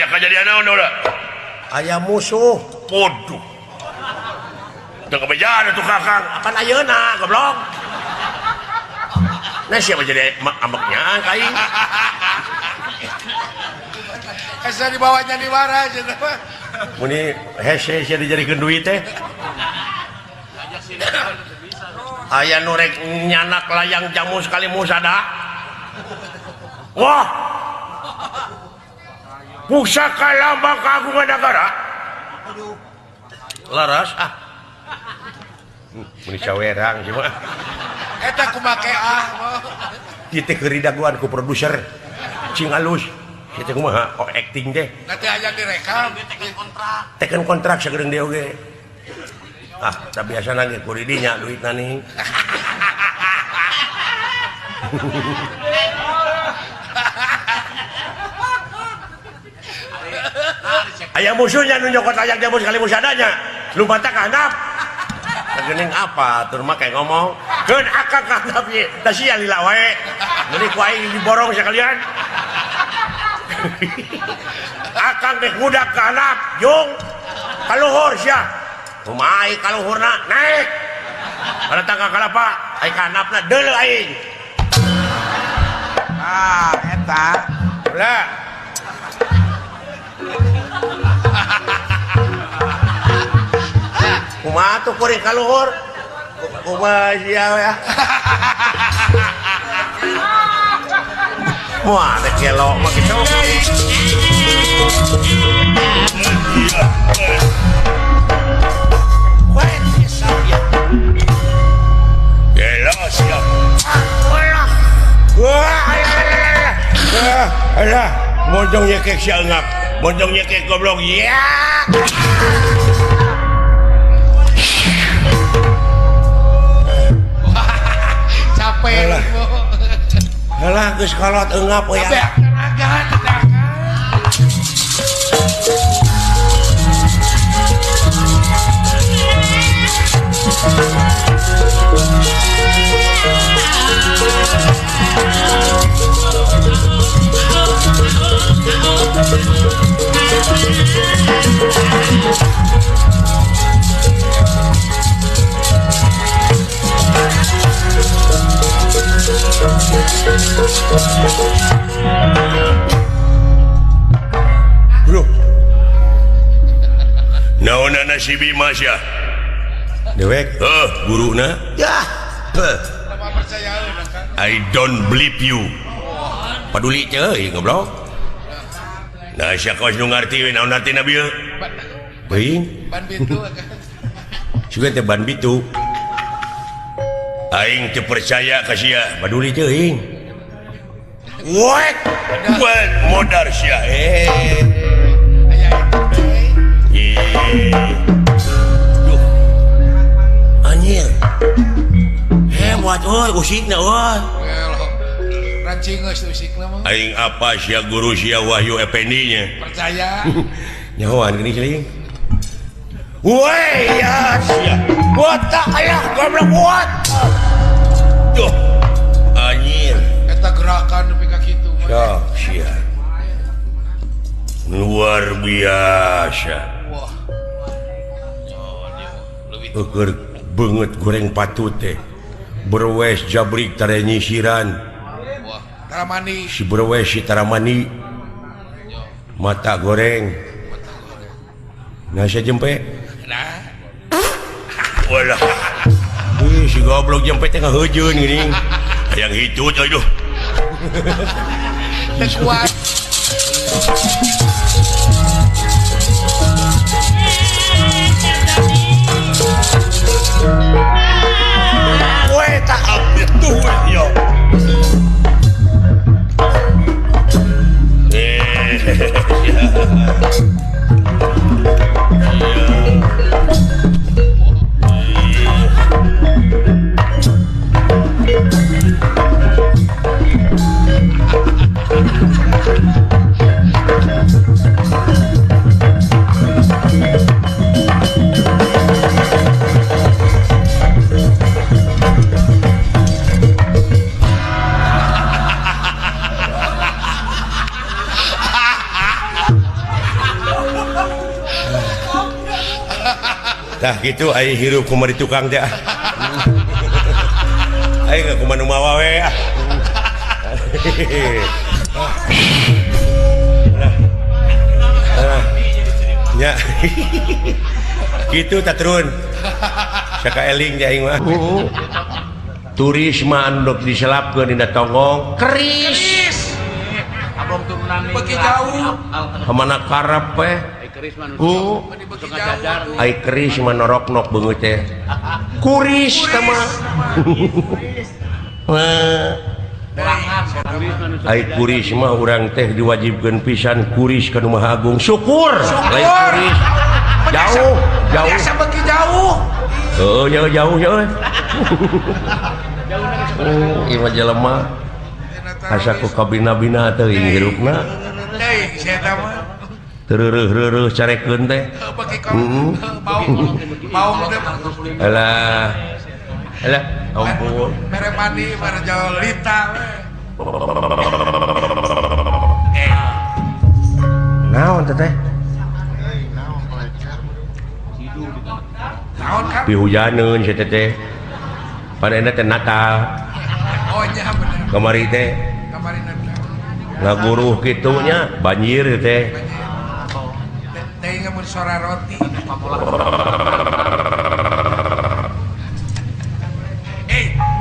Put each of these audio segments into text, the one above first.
aya kejadian naon udah aya musuh poduh teu kebejan atuh kakang akan ayeuna goblok nah siapa jadi ambeknya kaing asa dibawanya di wara cenah muni hese sia dijadikeun duit teh aya nu rek nyanak layang jamu sekali musada wah pusaka lambang keagungan negara laras muni cawerang cuma eta kumake kieu teh keur didaguan ku produser cing alus kieu teh kumaha acting teh nanti aya direkam teken kontrak sagedeung dia oge tak biasa nage ku didinya duit nani aya musuhnya nu nyokot layang jamu sekali musadanya lumpata ka handap geuning apa tur mah kayak ngomong keun akang ka handap ieu da sia lila wae meuli ku aing diborong sakalian akang teh budak ka handap jung kaluhur sia kumaha kaluhurna naik pada tangga kalapa ai ka handapna deuleu aing eta ulah kumaha tuh kuring kaluhur kumaha sia ya moal teh kelok mah kitu siap alah monjong nyekek si engap monjong nyekek goblok ya capek alah geus kolot engap we ya bro naonana si Bima sia dewek guruna ya percaya kan I don't believe you paduli ceuy goblok nah sia kaos nu ngarti we naon artina bieu beuing ban pintu sugan teh ban bitu aing teu percaya ka sia paduli ceuing wek buat modar sia aya duh anjir hebat euy usikna euy rancing geus usik mah aing apa sia guru sia Wahyu Effendi nya percaya nyahoan geuning ceuing weh ya sia buat tak aya goblok buat duh anjir eta gerakan nepi ka kitu ya sia luar biasa wah keur beungeut goreng patut teh berwes jabrik tare nyisiran wah taramani si berwes si taramani mata goreng nasi jempe nah walah si goblok jempe teh ngaheujeun geuning yang hidup aduh teu kuat weh tak update tuh yo Tah gitu ai hirup kumaha di tukang teh. Ai ka kumaha nu mawa we. Ya. Gitu tak turun. Saka eling nya aing mah. Turis mah anu diselapkeun dina tonggong keris. Abang turunan Bagi jauh. Hamana karep we. keris manusia. Bagi jauh. Ai keris mah norok-nok beungeut teh. Kuris teh mah. Ai kuris mah urang teh diwajibkeun pisan kuris ka nu Maha Agung. Syukur. Lain kuris. Jauh. Biasa bagi jauh. Heuh, jauh ya euy. Ieu mah jelema asa ku kabina-bina teuing hirupna. Teuing saya mah. Tereureureuh carekeun teh. Bagi kau. Bau teh. Alah. Ampun. Mere mandi mere jolita we. Naon teh? Naon kan? Pihujaneun sia teh. Panena teh Natal. Oh nya bener. Kamari teh Kemarin ada. ngaguruh kitu nya banjir teh. Teuing mun sora roti.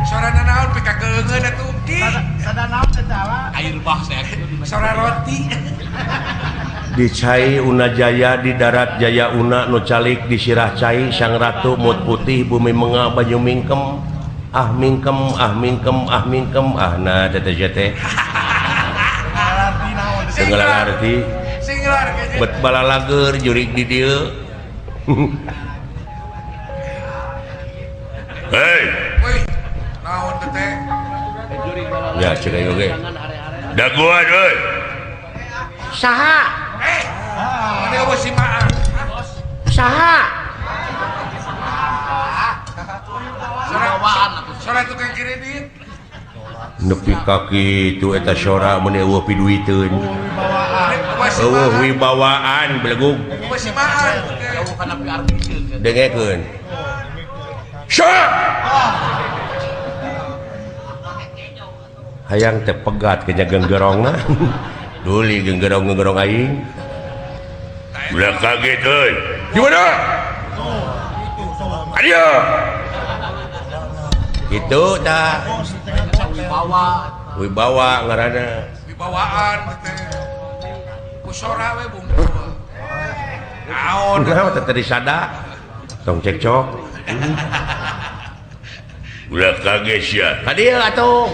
Sora naon pika keungeun atuh ki. Air bah saya. Sora roti. Di Cai Una Jaya di darat Jaya Una nu calik di sirah Cai sang ratu mut putih bumi menga banyu mingkem mingkem nah teh teh segala arti Singlar kayaknya. bet balalager jurig di dieu. Hei, Woi, naon teh teh? Ya cek aing oge. daguan euy. Saha? Ada bos si Maan. Saha? Sora tukang kredit. Nepi kaki itu eta sora mun eueuh piduiteun. Bos si Eueuh Maan. wibawaan belegug Bos si Maan. Jauh kana pi artikel. dengekeun. Syah! Hayang teh pegat ke genggerongna. Duli genggerong aing. Udah kaget euy. Di mana? Adio. Itu tah wibawa ngaranna. Wibawaan teh. Kusora we bung. Naon? Naon teh tadi sada? Tong cekcok. Udah kaget sia. Hadieu atuh.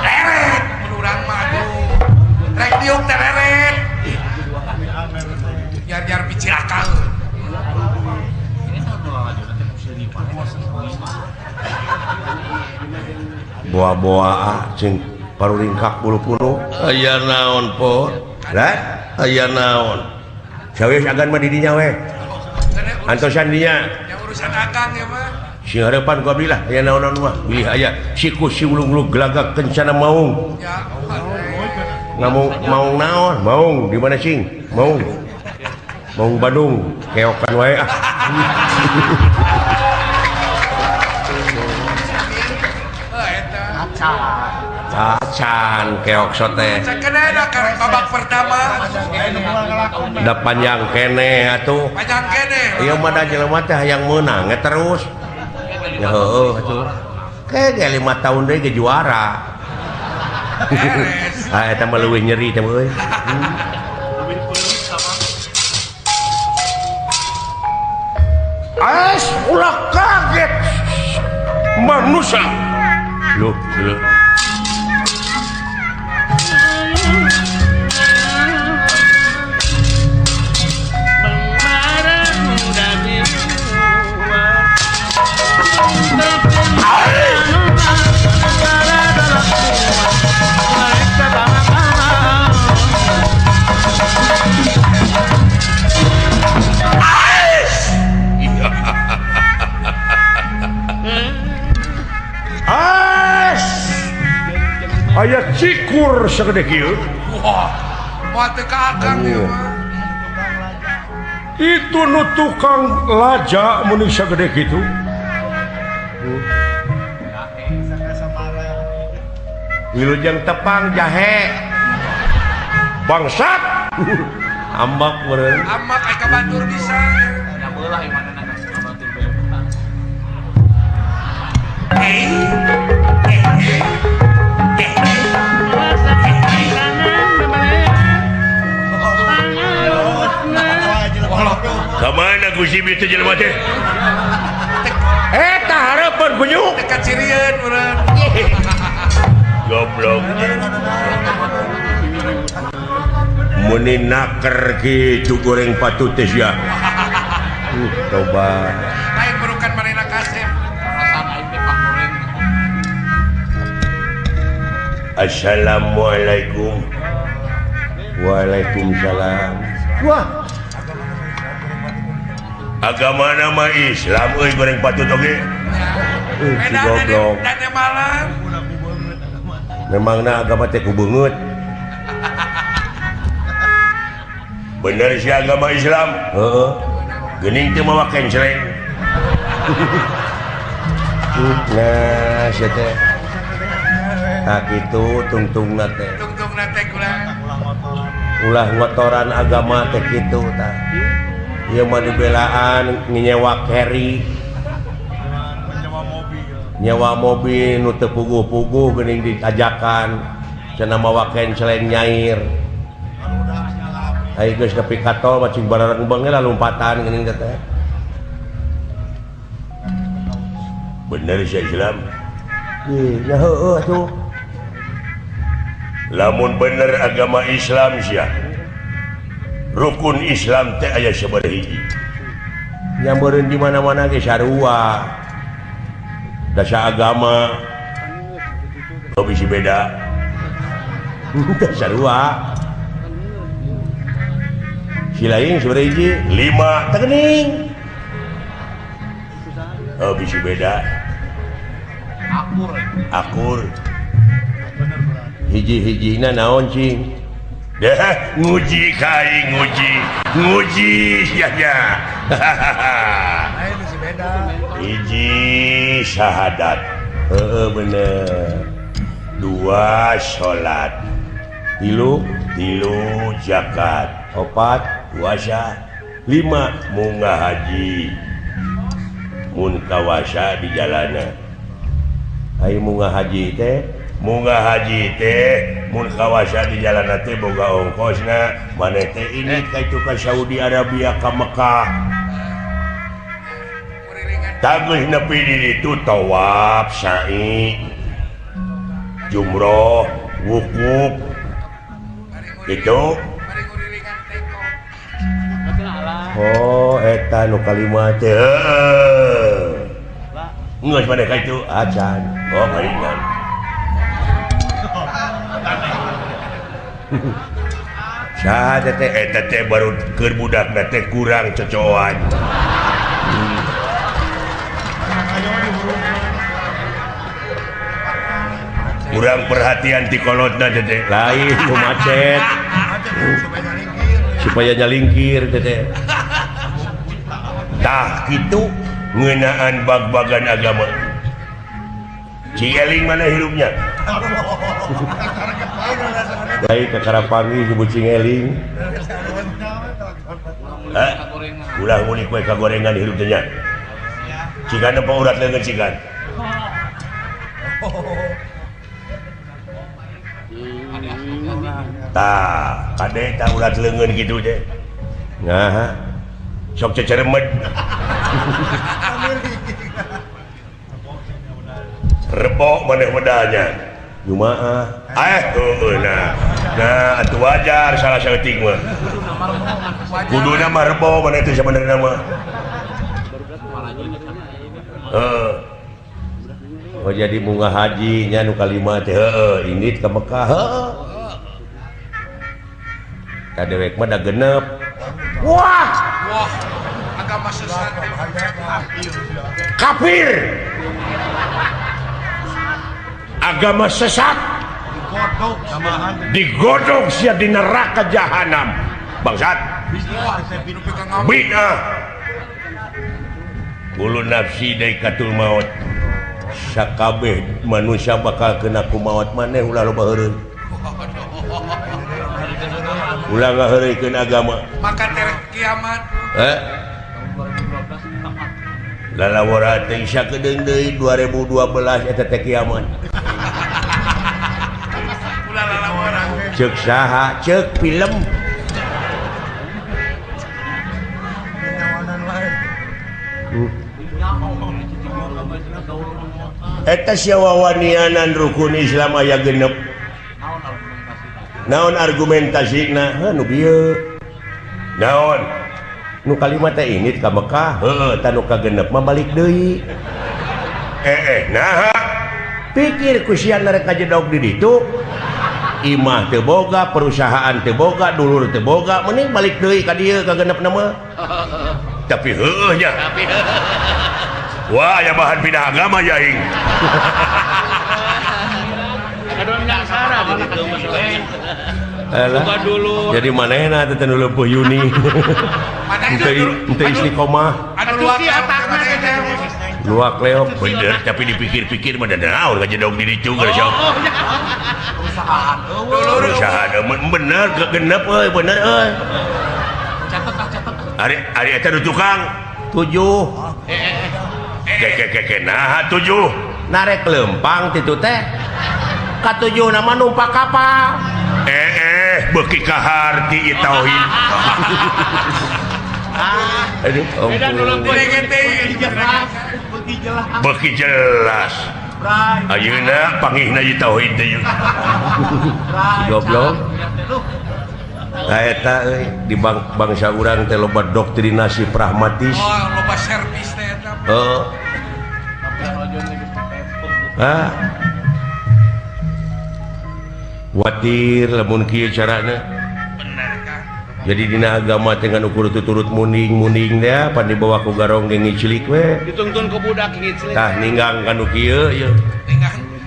Leret, menurang madu. Rek diuk teh leret. Jar piciraka. Boa-boa cing paruringkak bulu-bulu. Aya naon po? Lah, aya naon? Saweus agan mah di dinya we. Antosan dinya. Yang urusan akang ya mah. Sing hareupan ku abdi lah aya naon mah. Wilih aya siku si ulung-ulung gelagak kencana maung. Ya, Ngamung maung naon? Maung di mana sing? Maung. Maung Bandung. Keokan wae ah. eta. Acan keok sote. Sakena da babak pertama. Da panjang kene atuh. Panjang kene. Ieu mah da jelema teh hayang meunang terus. Ya heueuh atuh. Kayak 5 tahun deui ge juara. Beres. Ah eta mah leuwih nyeri teh euy. Ais ulah kaget. Manusia. Loh. aya cikur sagede kieu Wah, moal teu ka akang ieu mah. itu nu tukang laja mun sagede kitu wilujeng tepang jahe bangsat ambak meureun Amak ai ka batur bisa. Ya belah yang mana nang kasih batur bae. kamana Gusti itu jelema teh eta harapan bunyuk Dekat Cirieun meureun. goblok muni naker kitu goreng patut teh sia coba Lain berukan manehna kasep. Perasaan aing teh Pak Goreng. assalamualaikum waalaikumsalam wah agama nama Islam euy goreng patut oge si Beda goblok dan malam. memangna agama teh ku beungeut bener si agama Islam heeh geuning teu mawa kenceleng nah sia teh tak kitu tungtungna teh Tungtungna teh kurang. ulah ngotoran agama teh kitu tah ieu mah dibelaan nyewa carry nyewa mobil nu teu puguh-puguh geuning diajakan cenah mawa kenceleng nyair ai geus nepi ka tol macing barareng beungeul lah lompatan geuning teh bener si Islam ya heueuh tuh lamun bener agama Islam sia rukun Islam teh aya sabaraha hiji nya meureun di mana-mana ge sarua dasa agama bisi beda sarua silaing sabaraha hiji 5 teu geuning bisi beda akur hiji-hijina naon cing dah nguji kai nguji sia-sia hiji syahadat bener 2 salat 3 zakat 4 puasa 5 munggah haji mun kawasa di jalanan ai munggah haji teh mun kawasa di jalan teh boga ongkosna maneh teh ini kaitu ka Saudi Arabia ka Mekah tageus nepi di ditu tawaf sa'i jumroh wukuf gitu oh eta nu kalimat teh geus maneh kaitu acan oh kaingan sada teh eta teh baru keur budakna teh kurang cocokan kurang perhatian ti kolotna teh lain nu macet supaya nyalingkir teh tah kitu ngeunaan bag-bagan agama Cigeling mana hirupnya baik ke Karapangi ke Cigeling ulah unik kue kagorengan hirup tanya cikan apa urat leungeun cikan tah kade tah urat leungeun kitu teh nah sok ceceremed rebok maneh medanya jumaah nah atuh wajar salah saeuting mah kuduna mah rebok maneh teh sabenerna mah oh jadi munggah haji nya nu kalimat teh ini ke Mekah kadewek mah da genep wah agama sesat kafir agama sesat Godok samahan. digodok sia di neraka jahanam bangsat Wah, saya pinu pegang ngomong. bid'ah ulu nafsi dari katul maut sakabeh manusia bakal kena ku maut maneh ulah loba heureun ulah ngaheureukeun agama Maka terek kiamat. lalawara teh sakedeung deui 2012 eta teh kiamat Ulah orang. ceuk saha ceuk film eta sia wawanianan rukun Islam aya genep naon argumentasina nu bieu naon nu kalimat teh ini ka Mekah heuh tanu ka genep mah balik deui nah pikir ku sia rek kajedog di ditu imah teu boga perusahaan teu boga dulur teu boga mending balik deui ka dieu ka genep nama tapi heuh nya wah ya bahan pindah agama ya ing Alah, jadi manehna teh nu leupuh Yuni teu istiqomah Anu luak otakna teh. luak leok bener tapi dipikir-pikir mah naon kajedog di ditu geus sok perusahaan bener genep euy bener euy ari eta nu tukang 7 keke nah 7 narek lempang titu teh ka-7 nama numpak kapal beuki kahar ti tauhid aduh beuki jelas ayeuna panggihna di tauhid teh goblok eta euy di bangsa urang teh loba doktrinasi pragmatis Oh, loba servis teh eta. watir lamun kieu carana Bener kan? jadi dina agama teh nganu kudu tuturut muning teh pan dibawa ku garong ge ngicilik we Dituntun ke budak ngicilik. tah ninggang kanu kieu ye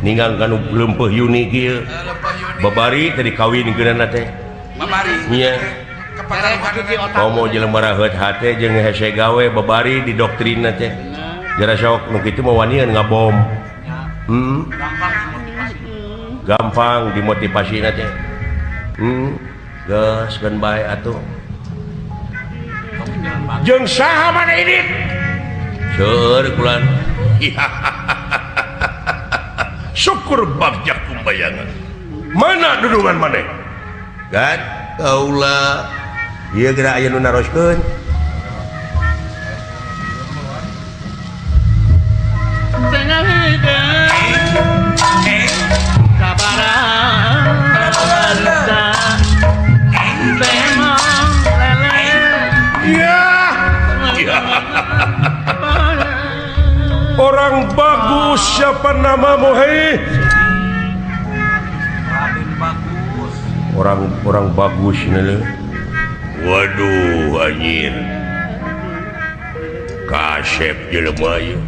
ninggang kanu leumpeuh Yuni kieu Lepah Yuni. babari teh dikawinkeunana teh Babari. nya Kepatarungan. komo jelema raheut hate jeung hese gawe babari di doktrinna teh jara sok nu kitu mah wanian ngabom gampang dimotivasina teh geus keun bae atuh jeung saha maneh ini seueur kulan syukur bagja kumbayangan mana dudungan maneh kan kaula ieu geura aya nu naroskeun orang bagus siapa namamu hei orang bagus nih waduh anjir kasep jelema ieu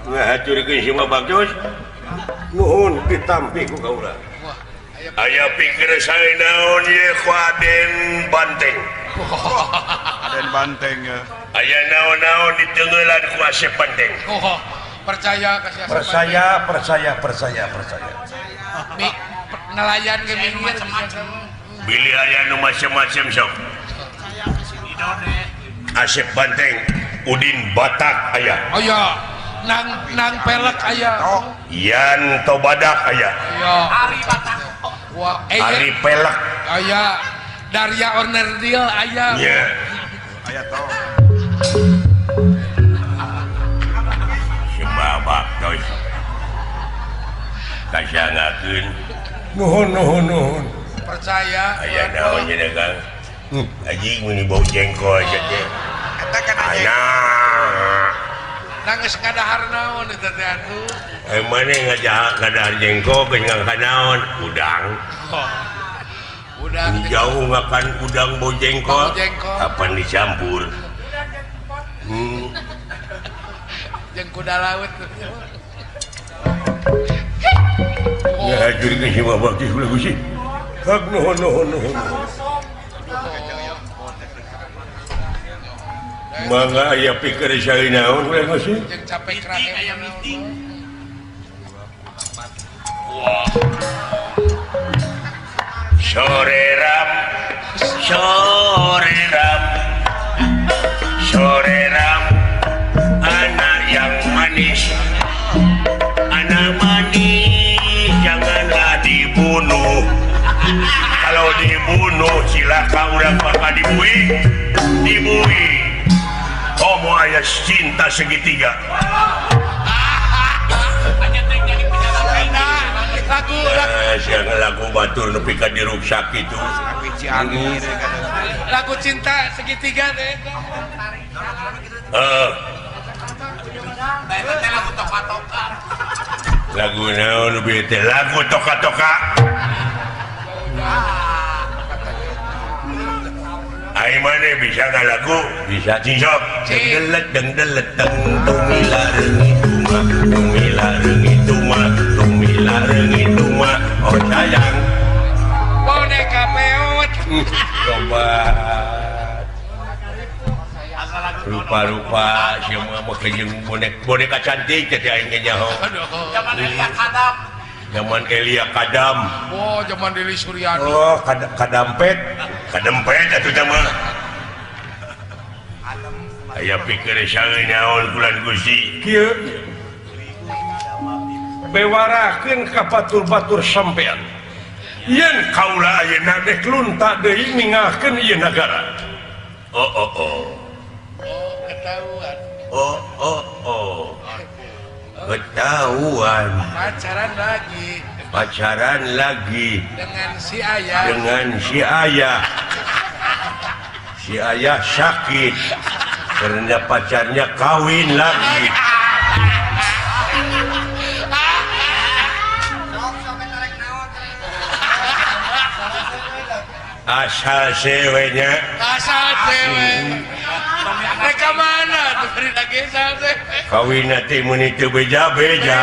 ngahaturkeun si mah bagus nuhun ditampi ku kaula aya pikir saya naon ye ku Aden Banteng Aden Banteng ya. aya naon-naon ditenggelan ku Asep Banteng Oh, percaya kasih percaya nelayan ke minggir pilih aya nu macam-macam sok Asep Banteng Udin Batak aya oh ya nang pelek aya Yan Tobadak aya ya Ari Batak wah Ari Pelek aya Darya Ornerdil aya ya aya tahu si babak toy kasangakeun nuhun percaya aya naon nya dagang anjing mun bau jengkol aja teh eta kana anak nangis kadahar naon eta teh atuh mana ngadahar jengkol geus ngangkanaon udang udang jauh ngakan udang bau jengkol Bau jengkol. kapan dicampur jeung kuda laut ya hadir ke si babak di sebelah gusi hak nuhun mangga aya pikir saya naon ulah gusi jeung capek krahe aya meeting sore ram anak yang manis janganlah dibunuh kalau dibunuh silakan udah bakal dibui homo aya cinta segitiga lagu batur nepi ka diruksak itu lagu cinta segitiga teh lagu naon lebih teh lagu toka-toka ai mana bisa nggak lagu bisa cincok deng delet tumila rengi tuma oh sayang boneka peot coba rupa-rupa semua mau kejeng boneka cantik jadi aing nyaho zaman Elia Kadam oh zaman Deli Suryani oh kadempet atuh nama aya pikir saeuy naon bulan Gusti kieu bewarakeun ka batur-batur sampean yen kaula ayeuna dek lunta deui ninggalkeun ieu nagara oh ketahuan ketahuan pacaran lagi dengan si ayah sakit karena pacarnya kawin lagi asal ceweknya mereka mana tuh beri lagi sampai kawin nanti itu beja-beja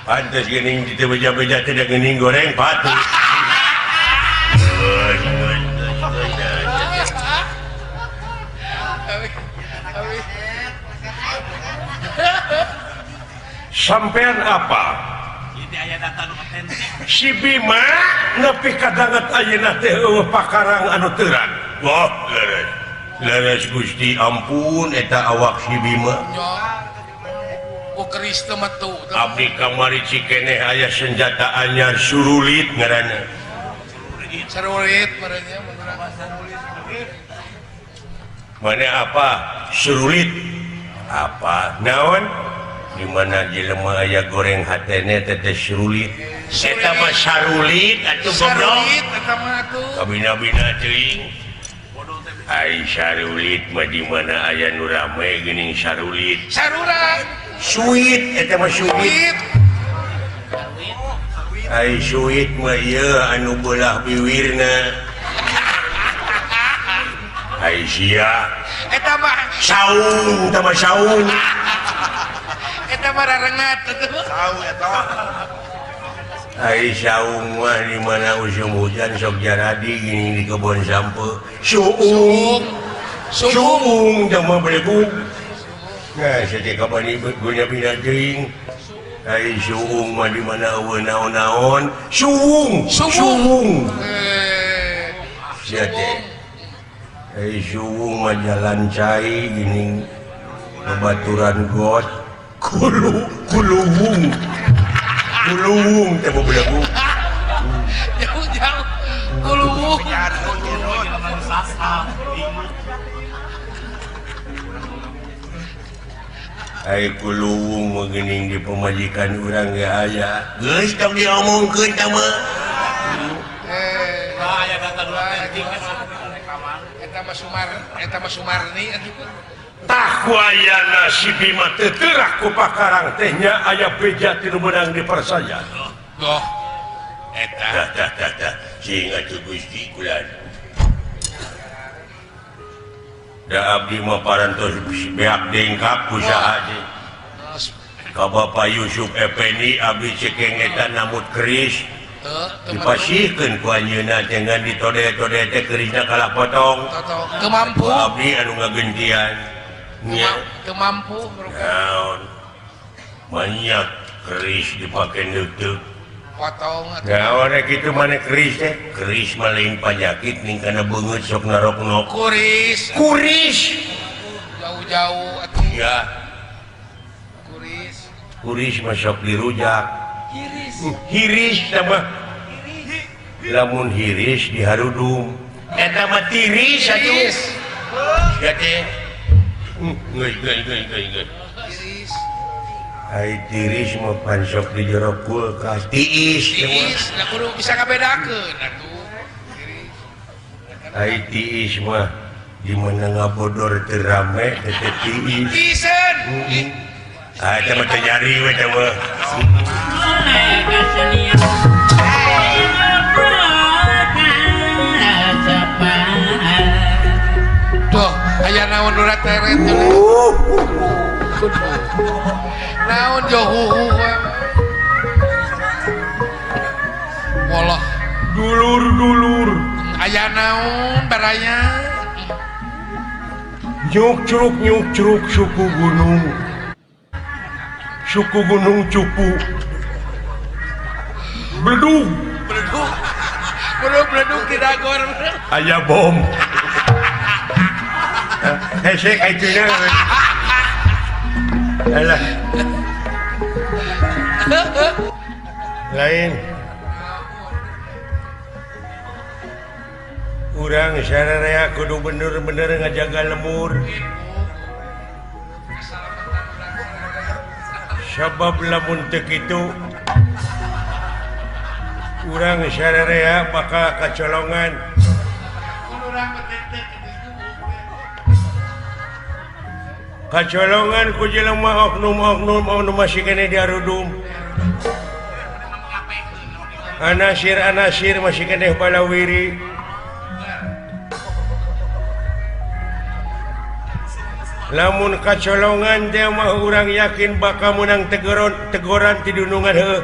pantas gening itu beja-beja tidak gening goreng patuh sampean apa si Bima nepi kadanget ayeuna teh eueuh pakarang anu teuran wah leres Gusti ampun eta awak si Bima Kristen metu abdi kamari cikeneh aya senjata anyar surulit ngaranna sarulit merenya mana apa surulit apa naon di mana jelema aya goreng hatene teh surulit eta mah sarulit atuh goblok sarulit eta mah atuh kabina-bina teuing ai sarulit mah di mana aya nu rame geuning sarulit sarurat suit eta mah suit ai suit mah ieu anu beulah biwirna ai sia eta mah saung eta mah saung eta marah rengat tahu ya toh Ai saung mah di mana usum hujan sok jaradi gini di kebun sampe suung sama beleguk nah setika pani guna pindah teuing ai suung mah di mana eueuh naon-naon suung sia teh ai suung mah jalan cai gini babaturan got kuluwung teh beleguk jauh kuluwung ai kuluwung meueuning di pemajikan urang ge aya geus tong diomongkeun tah mah aya data dua eta mah Sumarni atuh tah ku ayana si Bima teu teurak ku pakarang teh nya aya beja tilu menang di persajan doh eta tah sing atuh Gusti kulan da abdi mah parantos beak dengkap ku saha deui ka Bapak Yusuf Effendi abdi cekeng eta namut keris dipasihkeun ku anjeunna jangan ditode-tode teh kerisna kalah potong kemampu abdi anu ngagentian nya kemampu naon banyak keris dipake neuteuk potong naon kitu maneh keris teh keris mah lain panyakit ning kana beungeut sok narokno kuris jauh-jauh atuh ya kuris mah sok dirujak hiris sama lamun hiris diharudum eta mah tiris atuh ya teh geus iris ai tiris mah pan sok di jero kulkas tiis da kudu bisa ngabedakeun atuh ai tiis mah di mana ngabodor teu rame teh tiis isen eta mah teh nyari we teh mah doh aya naon nu rateret naon johuhu walah dulur aya naon baraya nyuk curug suku gunung cupu bledug beleduk di dagor aya bom hesek ayeuna alah lain urang sararea kudu bener-bener ngajaga lemur sabab lamun teu kitu urang sararea bakal kacolongan ku jelema oknum masih kene diarudum anasir masih kene palawiri lamun kacolongan teh mah urang yakin bakal menang teguran ti dunungan heuh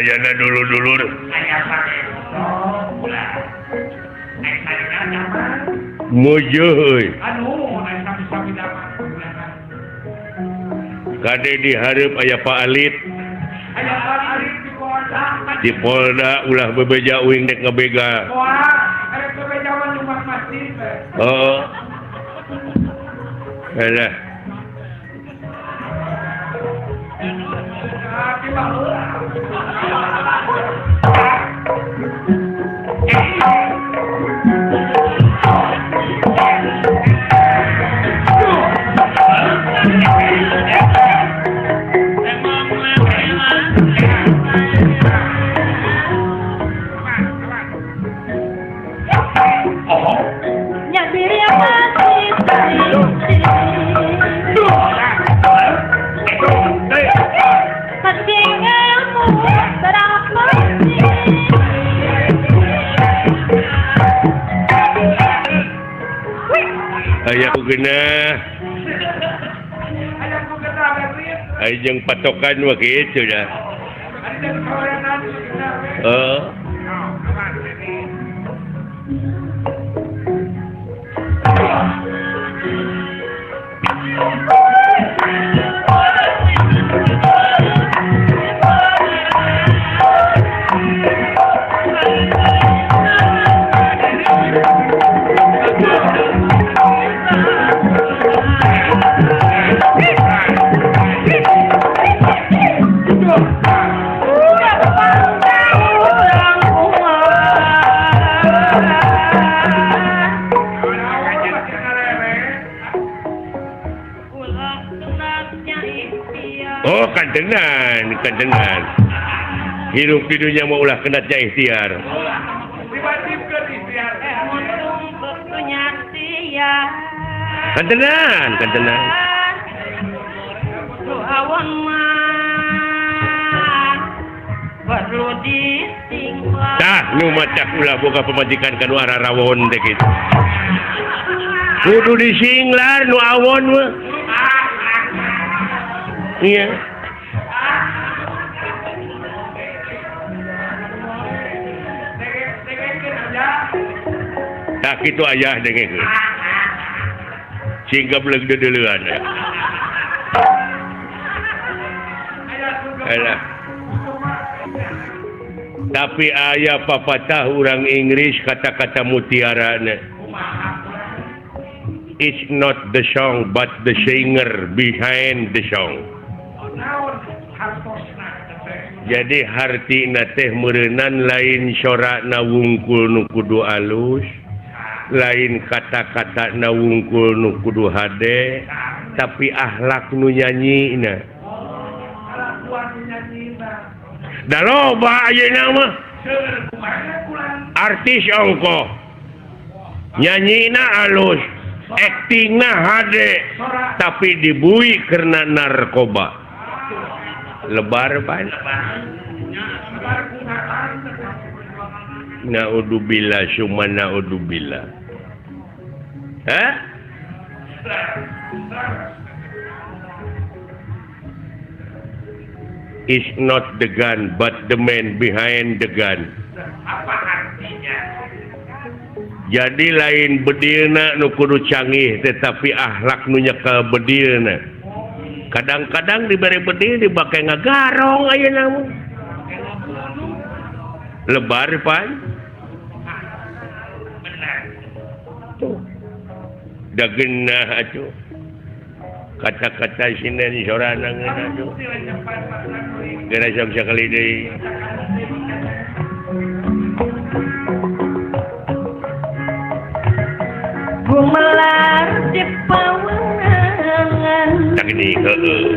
sadayana dulur-dulur mujo heuy kade dihareup aya Pak Alit di Polda ulah bebeja uing dek ngebega oh alah genah Ayam ku kena berit. ai jeung patokan mah kitu dah Ari dan kawanan ku kena. Oh kantenan hidup di dunia mau ulah kenatnya ikhtiar Diwajibkeun ikhtiar. kantenan awan perlu disinglah. tah nu macak ulah boga pemajikan kanu ararawon teh kitu kudu disinglar nu awon mah iya tak itu ayah dengekeun sehingga beleg deuleuan Alah. Tapi ayah papatah orang Inggris kata-kata mutiarana it's not the song but the singer behind the song. Jadi hartina teh meureunnan lain sorakna wungkul nu kudu alus, lain kata-kata na wungkul nu kudu hade, tapi akhlak nu nyanyina. Da loba ayeuna mah. Artis ongkoh. Nyanyina alus, aktingna hade, tapi dibui karena narkoba. Lebar pan. Naudzubillah summa naudzubillah. Hah? Is not the gun but the man behind the gun. Apa artinya? Jadi lain bedilna nu kudu canggih tetapi akhlak nu nyekel bedilna. Kadang-kadang diberi bedil dipakai ngagarong ayeuna mah. Lebar pan. Dageunah atuh. Kata-kata sinden sorana ngeuna atuh. Gara sok sakali deui. Gumelar di pawangan. Tak gini heeh.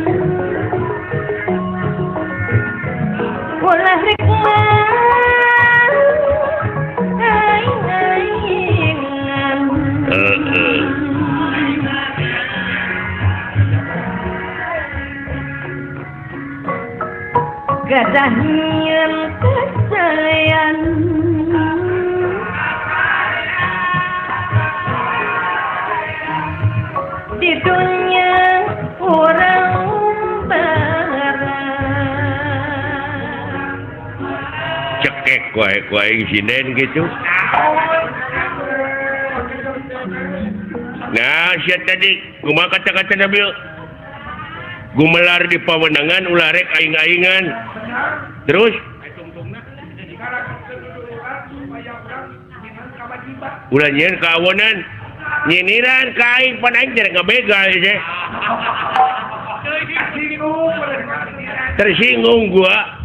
Ulah rikman. Aing-aingan. Heeh. Gadah nyieun kesalean. Di dunia orang barang Cekek ku aing sinden gitu. Nah, sia tadi kumaha kata-kata Nabi? Gumelar di pawenangan ulah rek aing-aingan. Terus ulah nyieun kawonan nyiniran ka aing pan aing teh ngabegal teh. Tersinggung gua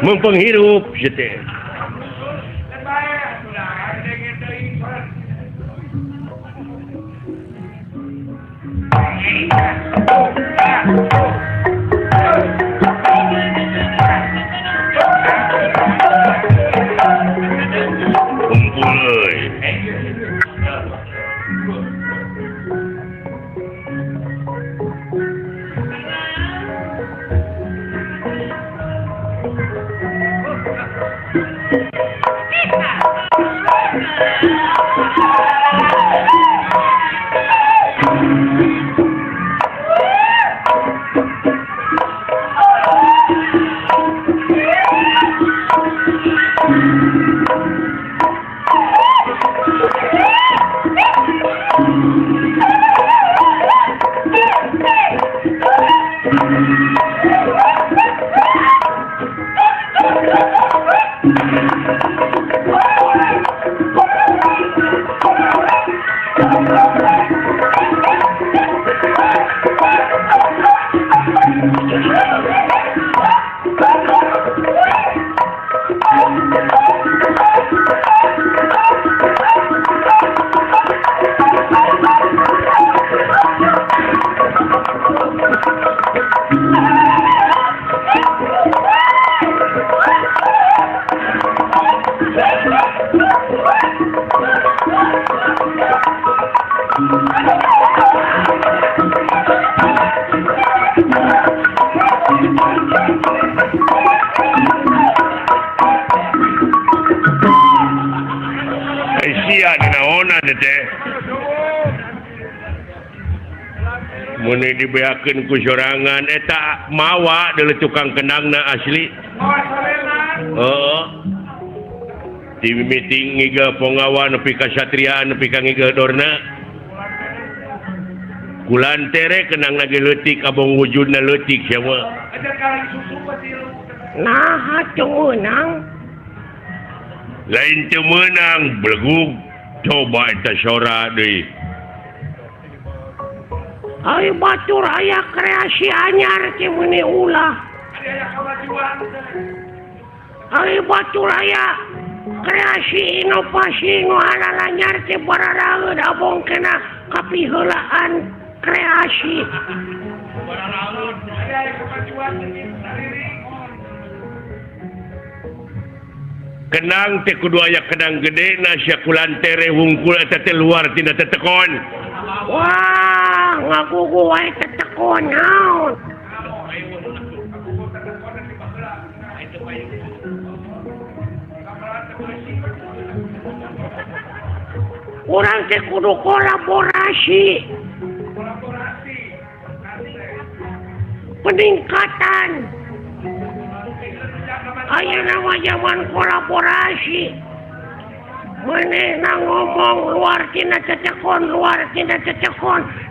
mempenghirup teh. Kumpul euy. dibeakeun ku sorangan eta mawa deuleu tukang kenangna asli. Di meeting ngiga pongawa nepi ka satria nepi ka ngiga dorna. Kulantere kenangna ge leutik abong wujudna leutik sia mah. Nah, atuh menang. Lain teu meunang belegug coba eta sora deui. Ay batur aya kreasi anyar ke meuni ulah. Ay batur aya kreasi inovasi nu halal anyar ke bararaeud abong kena kapiheulaan kreasi. Kenang teh kudu aya kenang gede na sia kulantere hungkul eta teh luar tina tetekon. Wah, ngaku wae tetekon naon. Urang teh kudu kolaborasi. Peningkatan. Aya nama zaman kolaborasi. Manehna ngomong luar tina cecekon,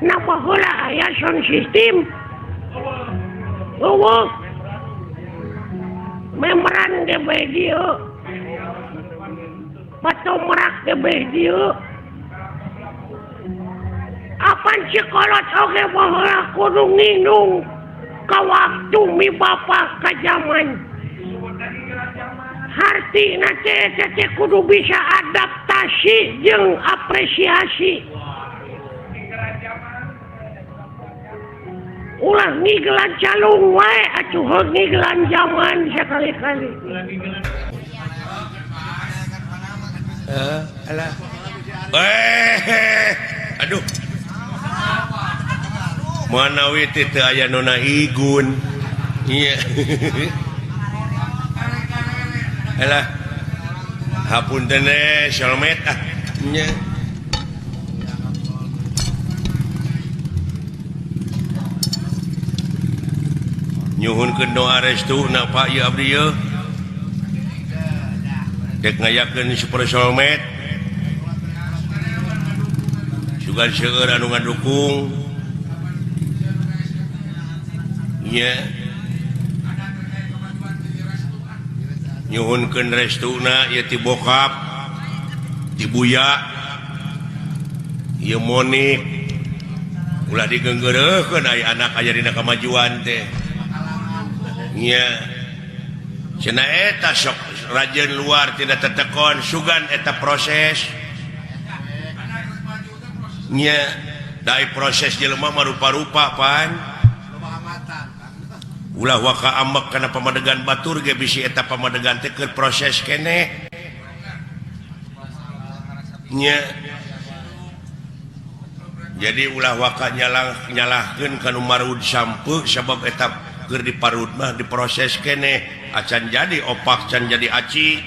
napa heula aya sound system. Membran ge bae dieu. Patomrak ge bae dieu. Apan cikolot oge baheula kudu nginung ka waktu mi bapa ka zaman. Hartina teh kudu bisa adaptasi jeung apresiasi. Ulah ngiglan calung wae atuh ngiglan zaman sekali-kali. Alah. Aduh. Mana we teh aya nona igun. Iya. Alah. Hapunten Solmet ah. Nya. Nyuhunkeun doa restu na Pak ieu abdi ieu. Dek ngayakeun Super Solmet. Sugan seueur anu ngadukung. Nya. Nyuhunkeun restuna ieu ti bokap, ti buya, ieu Monik. Ulah digeunggeureukkeun aya anak aya dina kamajuan teh. Nya. Cenah eta sok rajeun luar tina tetekon sugan eta proses. Nya, dai proses jelema mah rupa-rupa pan. Ulah waka ambek kana pamadegan batur ge bisi eta pamadegan teh keur proses keneh. Nya. Jadi ulah waka nyalahkeun kanu marud sampeu sabab eta keur diparud mah diproses keneh. Acan jadi opak, can jadi aci.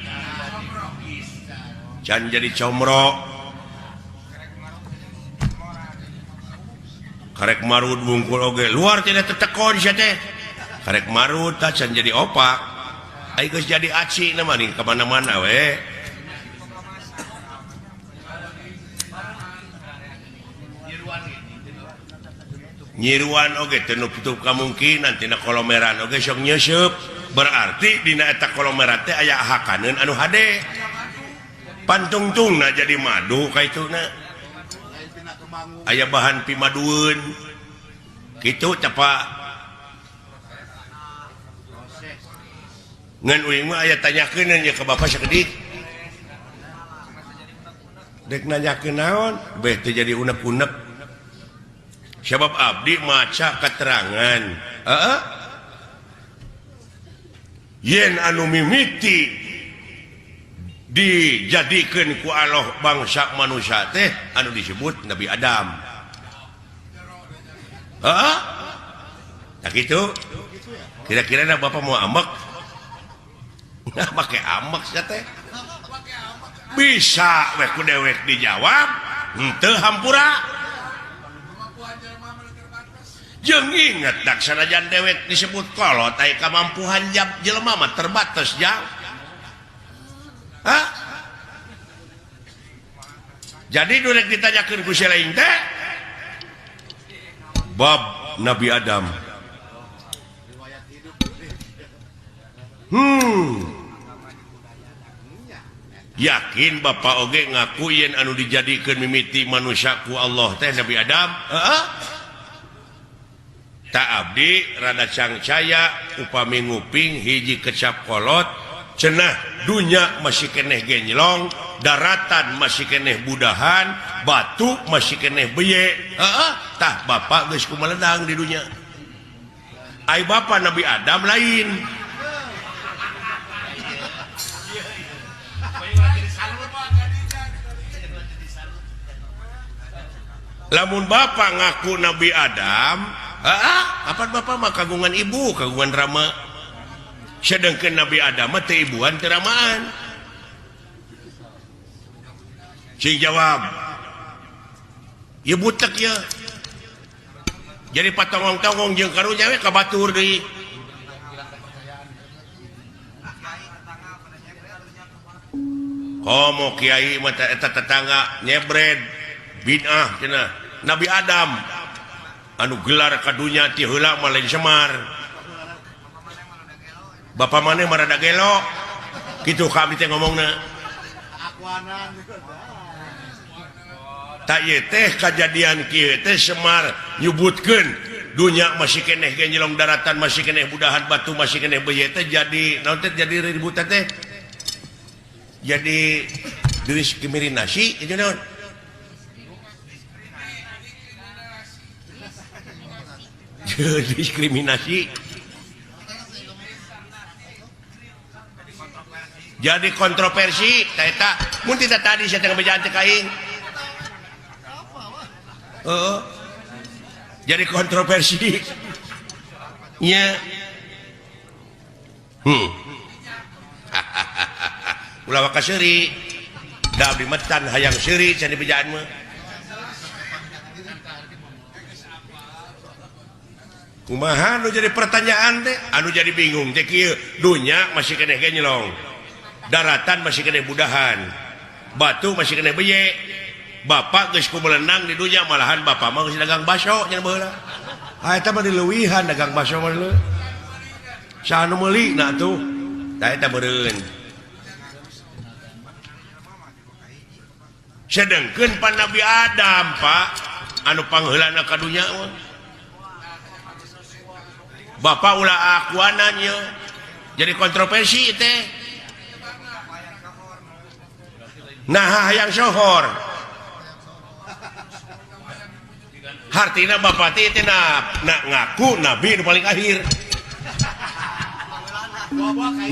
Can jadi comro. karek marut bungkul oge luar tidak tetekon sia teh karek marut tacan jadi opak ai geus jadi aci na mah ka mana-mana we nyiruan oge teu nutup kamungkinan tina kolomeran oge sok nyeusup berarti dina eta kolomeran teh aya hakaneun anu hade pantungtungna jadi madu kaituna aya bahan pimadueun kitu capa ngan uing mah aya tanyakeun nya ka bapa sakedik dek nanyakeun naon beh teu jadi unek-unek sabab abdi maca keterangan yen anu mimiti dijadikeun ku Allah bangsa manusia teh anu disebut Nabi Adam. Tak gitu. Kira-kira Bapak mau ambek? Nah, pakai ambek sia teh. Bisa we ku dewek dijawab, henteu hampura. Jeung inget dak sanajan dewek disebut kolot aya kamampuan jelema mah terbatas jang. Jadi dulek ditanyakeun ku lain teh bab Nabi Adam. Yakin Bapak oge ngaku yen anu dijadikeun mimiti manusia ku Allah teh Nabi Adam? Tak abdi rada cangcaya upami nguping hiji kecap kolot cenah dunya masih keneh genjlong daratan masih keneh budahan batu masih keneh beye tah Bapak geus kumeledang di dunya ai Bapak Nabi Adam lain lamun Bapak ngaku Nabi Adam apa Bapak mah kagungan ibu kagungan rama sedangkan Nabi Adam teh ibuan teu ramaan sing jawab ieu butek ya jadi patongong-tongong jeung karunya we ka batur deui komo kiai mah eta tetangga nyebred bid'ah cenah Nabi Adam anu gelar kadunya ti heula mah lain Semar Bapak maneh marada gelo kitu ka abdi teh ngomongna tak ieu teh kajadian kieu teh Semar nyebutkeun dunya masih keneh genjlong daratan masih keneh budahan batu masih keneh beye teh jadi naon teh jadi ribut teh jadi diskriminasi itu naon diskriminasi jadi kontroversi eta mun tidak tadi saya tengah bejaan teh kaing jadi kontroversi nya ulah waka seuri da abdi metan hayang seuri can di bejaan mah kumaha anu jadi pertanyaan teh anu jadi bingung teh kieu dunya masih keneh genjlong daratan masih keneh budahan batu masih keneh beye Bapak geus kumelenang di dunya malahan Bapak mah geus dagang baso nya baheula eta mah dileuwihan dagang baso mah leuh saha nu meuli na atuh da eta beureun sedengkeun pan Nabi Adam Pak anu pangheulana ka dunya mah Bapak ulah akuananya jadi kontroversi teh nah hayang sohor hartina Bapak teh nak ngaku nabi nu paling akhir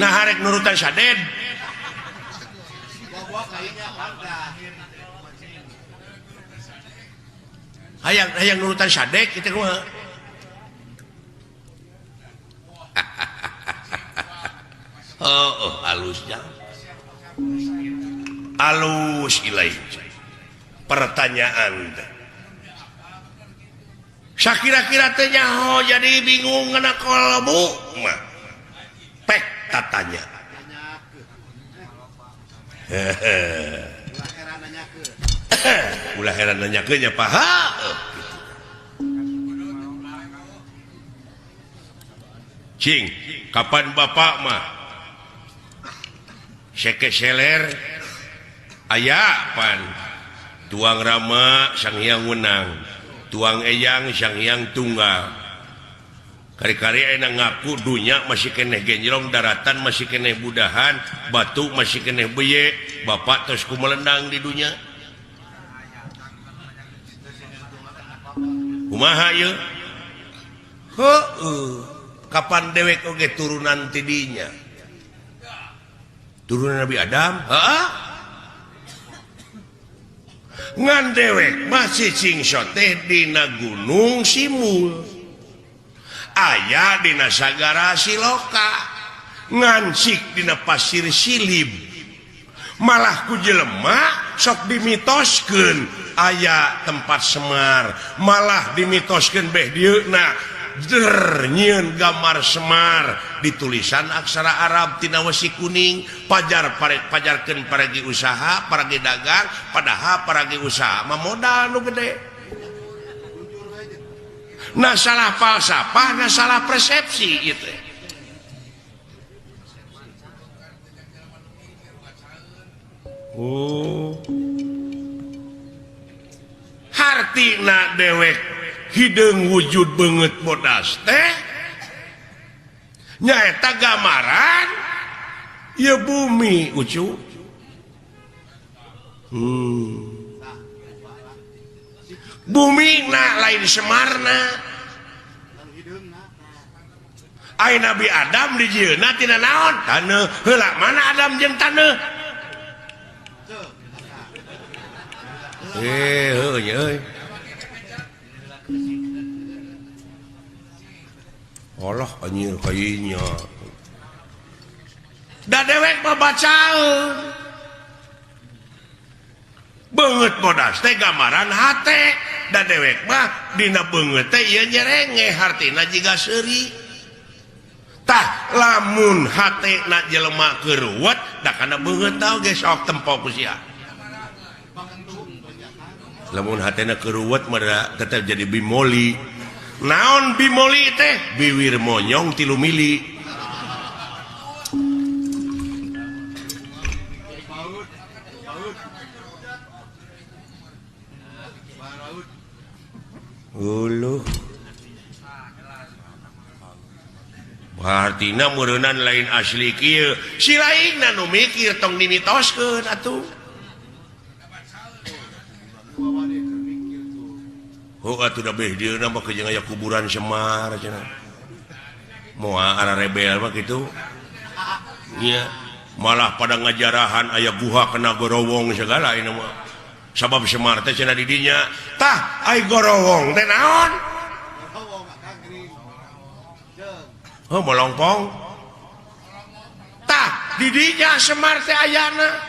nah harek nurutan saded hayang nurutan sadek kita kumaha halusnya halus ilaih pertanyaan kira-kira tanya jadi bingung ngena kolbu mah pek tatanya ulah heran nanyakeun nya paha cing kapan bapak mah seke seler aya pan tuang rama sang hyang wenang tuang eyang sang hyang tunggal kari-kari enak ngaku dunya masih keneh genjlong daratan masih keneh budahan batu masih keneh beye bapak terus kumelendang di dunya kumaha ieu kapan dewek oge turunan tidinya turunan Nabi Adam ngan dewek masih cingsot teh dina gunung Simul aya dina sagara Siloka ngansik dina pasir Silib malah ku jelema sok dimitoskeun aya tempat Semar malah dimitoskeun beh dieuna nyieun gambar Semar ditulisan aksara Arab tina wesi kuning pajarkeun paragi usaha paragi dagang padahal paragi usaha mah modal nu gede nah salah falsafah nah salah persepsi gitu hartina dewek hideung wujud banget bodas teh nyaeta gambaran ya bumi ucu bumi na lain Semarna ai Nabi Adam di jieuna tina naon taneuh heula mana Adam jeung taneuh euy Allah anjir kayaknya da dewek membacaeun beungeut bodas teh gambaran hate da dewek mah dina beungeut teh ieu nyerenge hartina jiga seuri tah lamun hatena jelema keuruwet da kana beungeut tah ge sok tempo ku sia lamun hatena keuruwet mah tetep jadi bimoli naon bimoli teh biwir monyong 3 mili uluh artina meureunnan lain asli kieu si lainna nu mikir tong dimitoskeun atuh atuh da beh dieuna mah kejeung aya kuburan Semar cenah moal ara rebel mah kitu nya malah pada ngajarahan aya guha kena gorowong segala ini mah sabab Semar teh cenah di dinya tah ai gorowong teh naon melongpong tah di dinya Semar teh ayana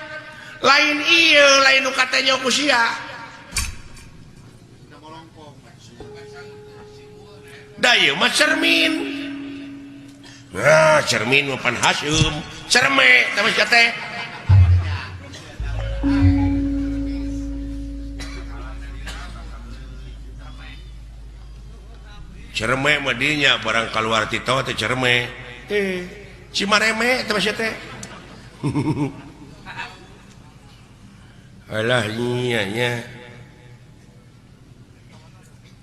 lain ieu lain nu katanya ku sia daya mah cermin nah cermin mah pan Hasyim cerme tapi teh cerme mah dinya barang keluar tito teh cerme Cimareme tapi teh alah nya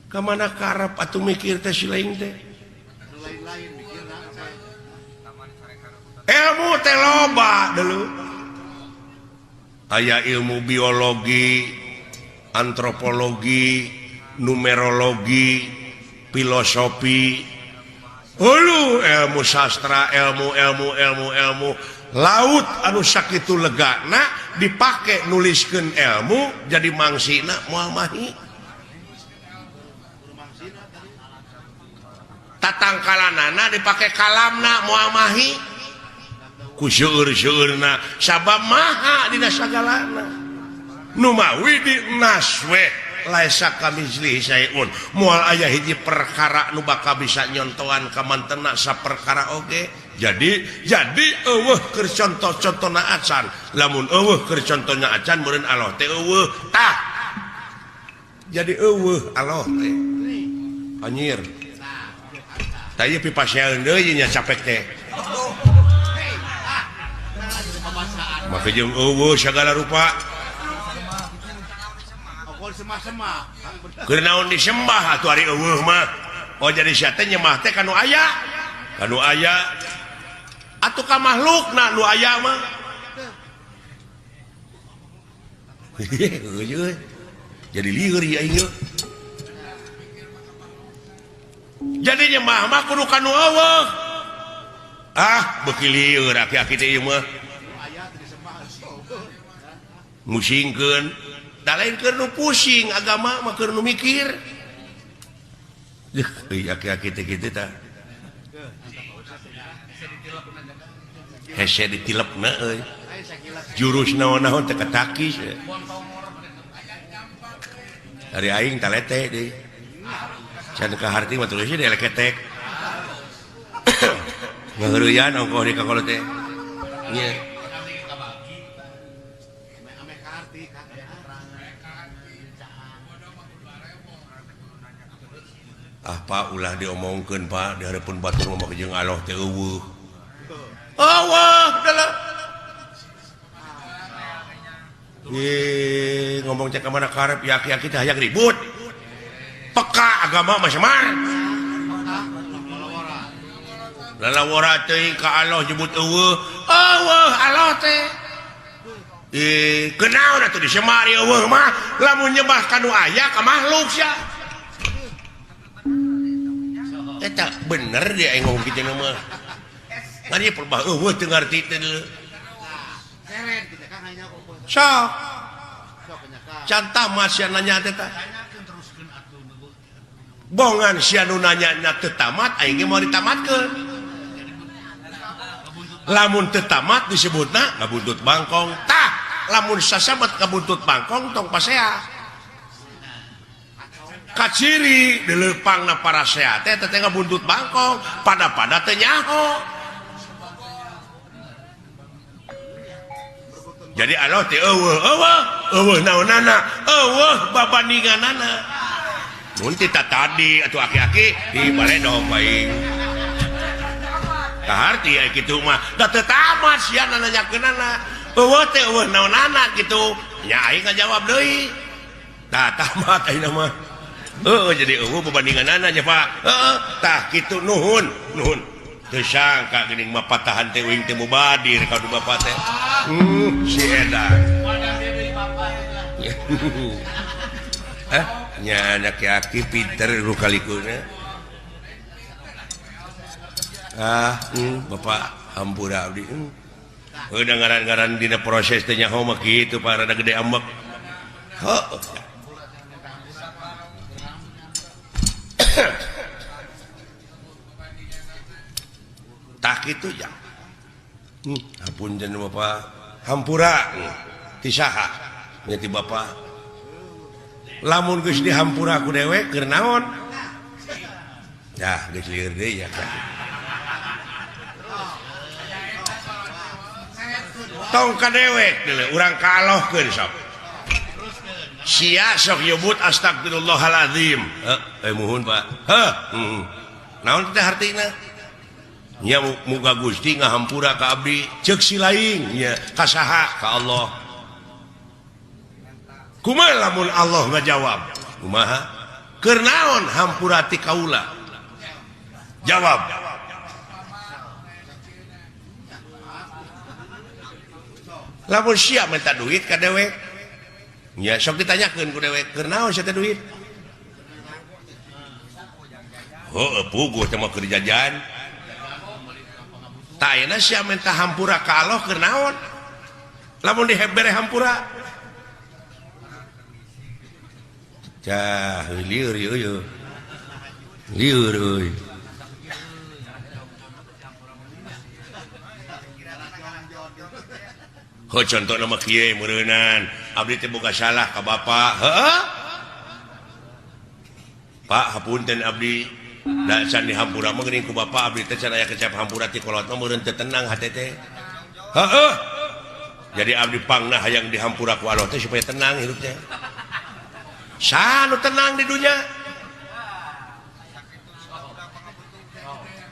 kamana karep atuh mikir teh si lain teh ilmu teh loba dulu aya ilmu biologi antropologi numerologi filosofi ilmu sastra ilmu laut anu sakitu legana dipake nuliskeun ilmu jadi mangsina moal mahi tatangkalanana dipake kalamna moal mahi ku seueur-seueurna sabab maha dina sagalana nu mawi di nas we laisa kamizli sayun moal aya hiji perkara nu bakal bisa nyontohan ka mantena saperkara oge jadi eueuh keur contoh-contohna acan lamun eueuh keur contohna acan meureun Allah teh eueuh tah jadi eueuh Allah teh anjir tah ieu pipaseun deui nya capek teh maka jeung eueuh sagala rupa keur naon disembah atuh ari eueuh mah oh jadi sia teh nyembah teh kanu aya atuh ka makhlukna nu aya mah jadi lieur ya ieu jadi nyembah mah kudu kanu eueuh beuki lieur aki-aki teh ieu mah musingkeun da lain keur nu pusing agama mah keur nu mikir aki-aki teh kitu tah hese ditilepna euy jurus naon-naon teh katakis dari aing talete deui can ka harti mah tulisnya di leketek ngeureuyaan ongkoh di kakolo teh nya Pak ulah diomongkeun Pak di hareupeun batur ngomong jeung Allah teh eueuh dalah ngomong cek kemana karep yaki-yaki teh hayang ribut peka agama mah samar lalawara teh ka Allah nyebut eueuh Allah teh kenaon atuh disemari eueuh mah lamun nyembah kanu aya ka makhluk sia eta bener dia ngomong kitu mah ngan ieu perbah eueuh teu ngarti teh sok cantah mah sia nanya teh tah bongan sia nu nanya teu tamat aing ge mau ditamatkeun lamun teu tamat disebutna ngabuntut bangkong tah lamun sasabat kabuntut bangkong tong pasea kaciri dilepangna para sehat teh ngabuntut bangkong pada teh nyaho jadi Allah teh eueuh naonana eueuh babandinganana mun tita tadi atuh aki-aki di baledog bae kaharti aya kitu mah da teu tamat sia nanyakeunana eueuh teh eueuh naonana kitu nya aing ngajawab deui tah tamat ayeuna mah jadi eueuh babandinganana nya Pak tah kitu nuhun teu sangka geuning mah patahan teh uing teh mubadir ka du bapa teh si edan nya aki-aki pinter lu kalikuna Bapak hampura abdi udah ngaran-ngaran dina proses teh nyaho mah kitu Pak rada gede ambek tak itu ya ampun jan Bapak hampura ti saha nya ti Bapak lamun geus dihampura ku dewek keur naon dah geus lieur deui ya tong ka dewek deuleu urang kalohkeun sok sia sok nyebut astagfirullahalazim muhun Pak naon teh hartina nya muga Gusti ngahampura ka abdi ceuk si laing nya ka saha ka Allah kumaha lamun Allah ngajawab kumaha keur naon hampura ti kaula jawab lamun sia minta duit ka dewek nya sok ditanyakeun ku dewek keur naon sia teh duit puguh teh mah keur jajan tah ayeuna sia minta hampura ka Allah keur naon lamun dihebere hampura cah lieur ieu lieur euy contoh nama kieu meureunan abdi teh boga salah ka bapa Pak hapunten abdi da can dihampura meureun ku Bapak abdi teh can aya kecap hampura ti kolot mah meureun teu tenang hate teh. Heeh. Jadi abdi pangna hayang dihampura ku Allah teh supaya tenang hirup teh. Sanu tenang di dunia.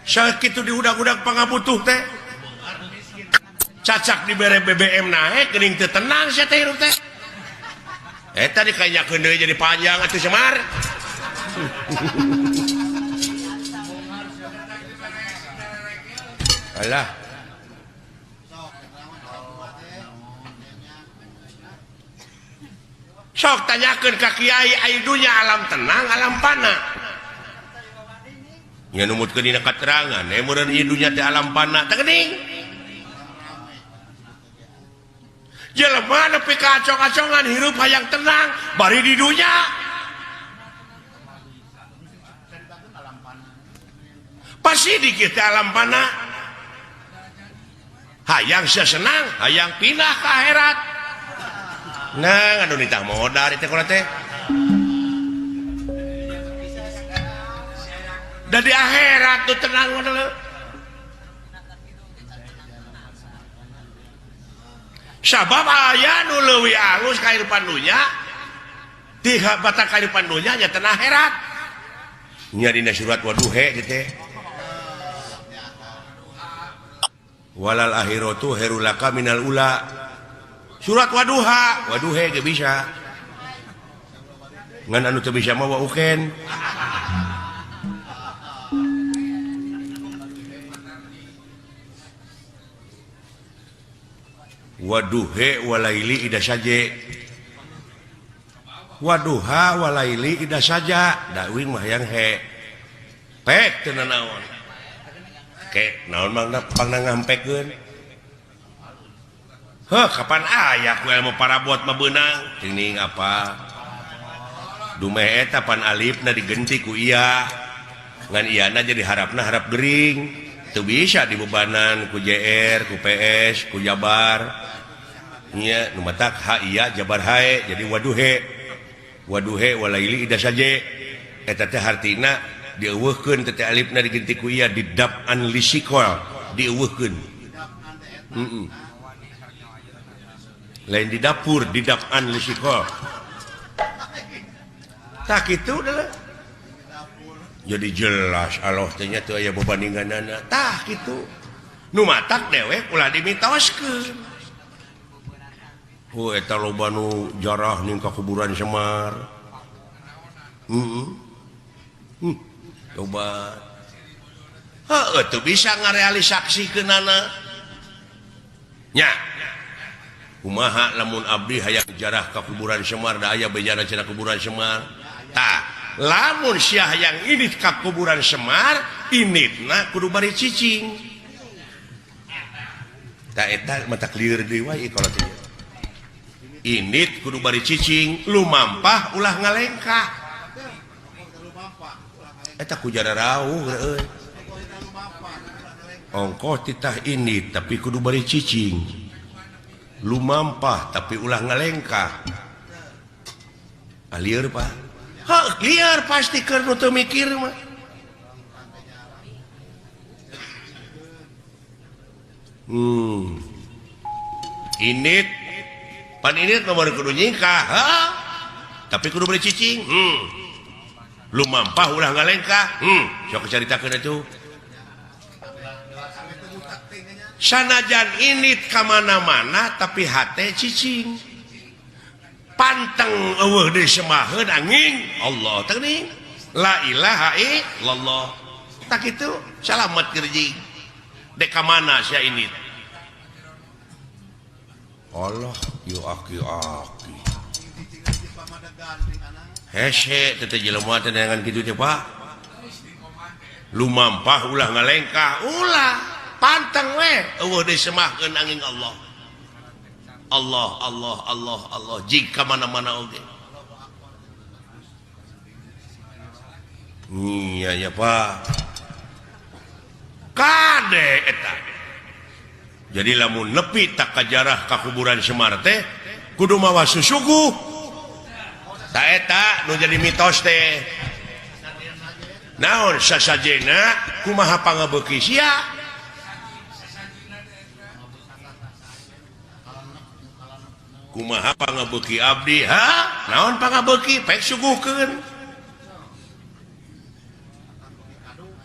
Sakitu diudag-udag pangabutuh teh. Cacak dibere BBM naik geuning teu tenang sia teh hirup teh. Eta dikanyakeun deui jadi panjang atuh Semar. Alah. Sok tanyakeun ka kiai aya dunya alam tenang alam pana. Nya numutkeun dina katerangan, meureun ieu dunya teh alam pana teh geuning. Jelema nepi ka acong-acongan hirup hayang tenang bari di dunya. Pasti dikit alam pana. Hayang sia senang, hayang pindah ke akhirat. Nah, anu nitah modal teh kumaha teh. Da di akhirat tuh tenang modal. Sabab aya nu leuwih alus kahirupan dunya. Ti batak kahirupan dunya nya teh akhirat. Nya dina surat Waduha teh. Walal akhiratu herulaka minal ula. Surat Waduha ge bisa. Ngan anu teu bisa mah wauken. Waduha walaili ida saja. Waduha walaili ida saja. Dawing mah yang he. Pek teu naon. Kek naon mangna pangna ngampekkeun. Heuh kapan aya ku ilmu parabot mah beunang tingning apa. Dumeh eta pan alifna digenti ku iya. Ngan iyana jadi harapna harap gering. Teu bisa dibebanan ku JR, ku PS, ku Jabar. Nya nu matak ha iya Jabar hae jadi waduhe. Waduhe walaili ida saje. Eta teh hartina dieuweuhkeun teh alifna digenti ku iya didab'an lisikol dieuweuhkeun. Lain di dapur didab'an lisikol. Tak kitu adalah. Jadi jelas Allah teh nya teu aya babandinganana. Tah kitu. Nu matak dewek ulah dimitoskeun. Oh eta loba nu jarah ning ka kuburan Semar. Coba itu bisa ngarealisasikeunana nya kumaha lamun abdi hayang jarah ka kuburan Semar da aya bejana cenah kuburan Semar tah lamun sia hayang init ka kuburan Semar initna kudu bari cicing tah eta mata clear deui wae kalau teh init kudu bari cicing lumampah ulah ngalengka. Eta kujara rauh euy. Ongkoh titah ini tapi kudu bari cicing. Lumampah tapi ulah ngalengkah. Alieur Pak. Ha, liar pasti keur nu teu mikir mah. Init pan init mah kudu nyingkah. Ha? Tapi kudu bari cicing. Lumampah ulah ngalengkah. Sok caritakeun atuh. Sanajan init ka mana-mana tapi hate cicing. Panteng eueuh deui semaheun angin Allah teh geuning. La ilaha illallah. Tak kitu salamet kerjing. Dek ka mana sia init? Allah yu aki-aki. Hese teh jelema teh dengan kitu teh Pak. Lumampah ulah ngalengkah, ulah pantang we eueuh deui semahkeun angin Allah. Allah Allah Allah Allah jika mana-mana oge. Iya ya Pak. Kade eta. Jadi lamun nepi tak kajarah ka kuburan Semar teh kudu mawa susuguh. Ta eta nu jadi mitos teh naon sasajena kumaha pangabeuki sia kumaha pangabeuki abdi naon pangabeuki pek suguhkeun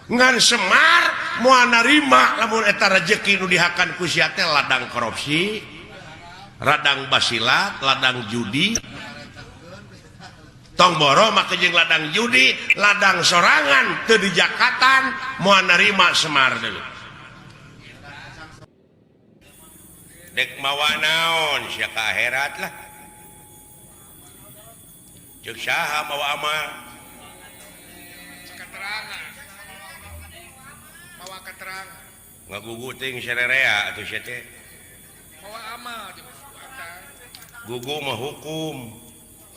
ngan Semar moal narima lamun eta rezeki nu dihakan ku sia teh ladang korupsi radang basilat ladang judi tong boro make jeung ladang judi ladang sorangan teu di jakatan moal narima Semar deui dek mawa naon sia ka akhirat lah ceuk saha mawa amal keterangan bawa keterangan ngagugu teuing sarerea atuh sia teh bawa amal di gugu mah hukum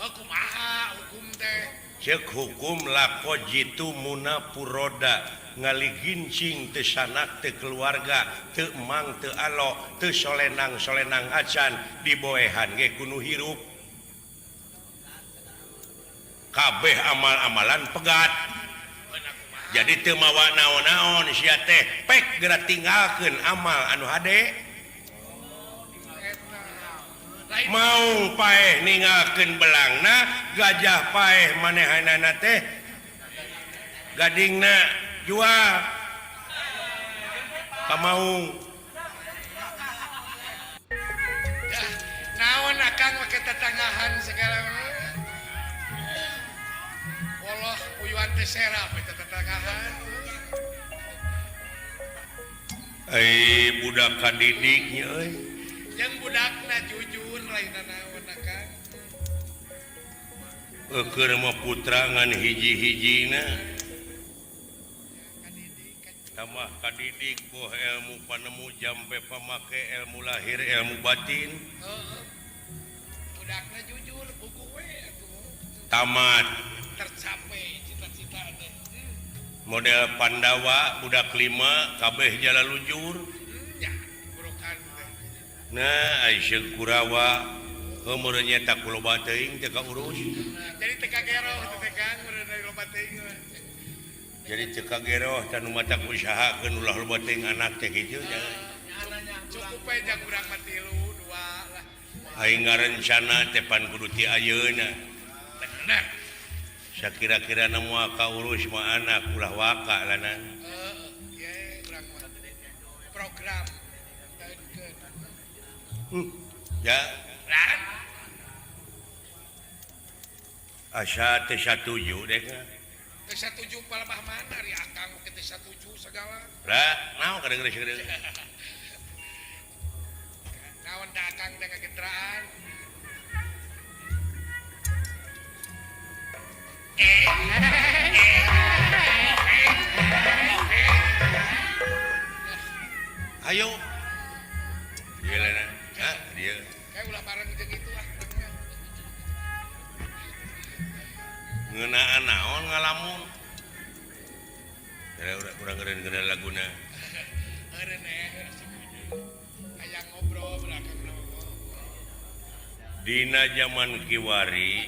kumaha hukum teh cek hukum lako jitu muna puroda ngaligincing teu sanak teu keluarga teu emang teu alo teu solenang acan diboehan ge kudu hirup kabeh amal-amalan pegat jadi teu mawa naon-naon sia teh pek geura tinggalkeun amal anu hade mau paeh ninggalkeun belangna gajah paeh manehanana teh gadingna jual kamaung naon akang make tetanggahan segala Allah uyuan teh serap eta tetanggahan budak kadidiknya yang budakna jujur lain naon akang keur mah putra ngan hiji-hijina tambah kadidik boh ilmu panemu jampe pamake ilmu lahir ilmu batin budakna jujur buku we atuh tamat tercapai cita-cita teh model Pandawa budak 5 kabeh jala lujur ya burukan teh nah Aisyah Kurawa umurnya tak loba teuing teu kaurus jadi teu kageroh teh teh Kang dari loba teuing jadi teu kageroh tanu matak usahakeun ulah loba teuing anak teh kitu cukup we jang urang mah 3 2 lah aing ngarencana teh pan kudu ti ayeuna bener sakira-kira moal kaurus mah anak ulah waka lanan ye urang mah program ya lan asa teh satuju dek teu satuju palebah mana ari akang teh satuju segala lah naon kadang-kadang naon da akang teh kagetraan ayo dia lanan dia kayak ulah bareng jeung itu ah ngeunaan naon ngalamun urang ngeureun laguna eureun aya ngobrol belakang dina zaman kiwari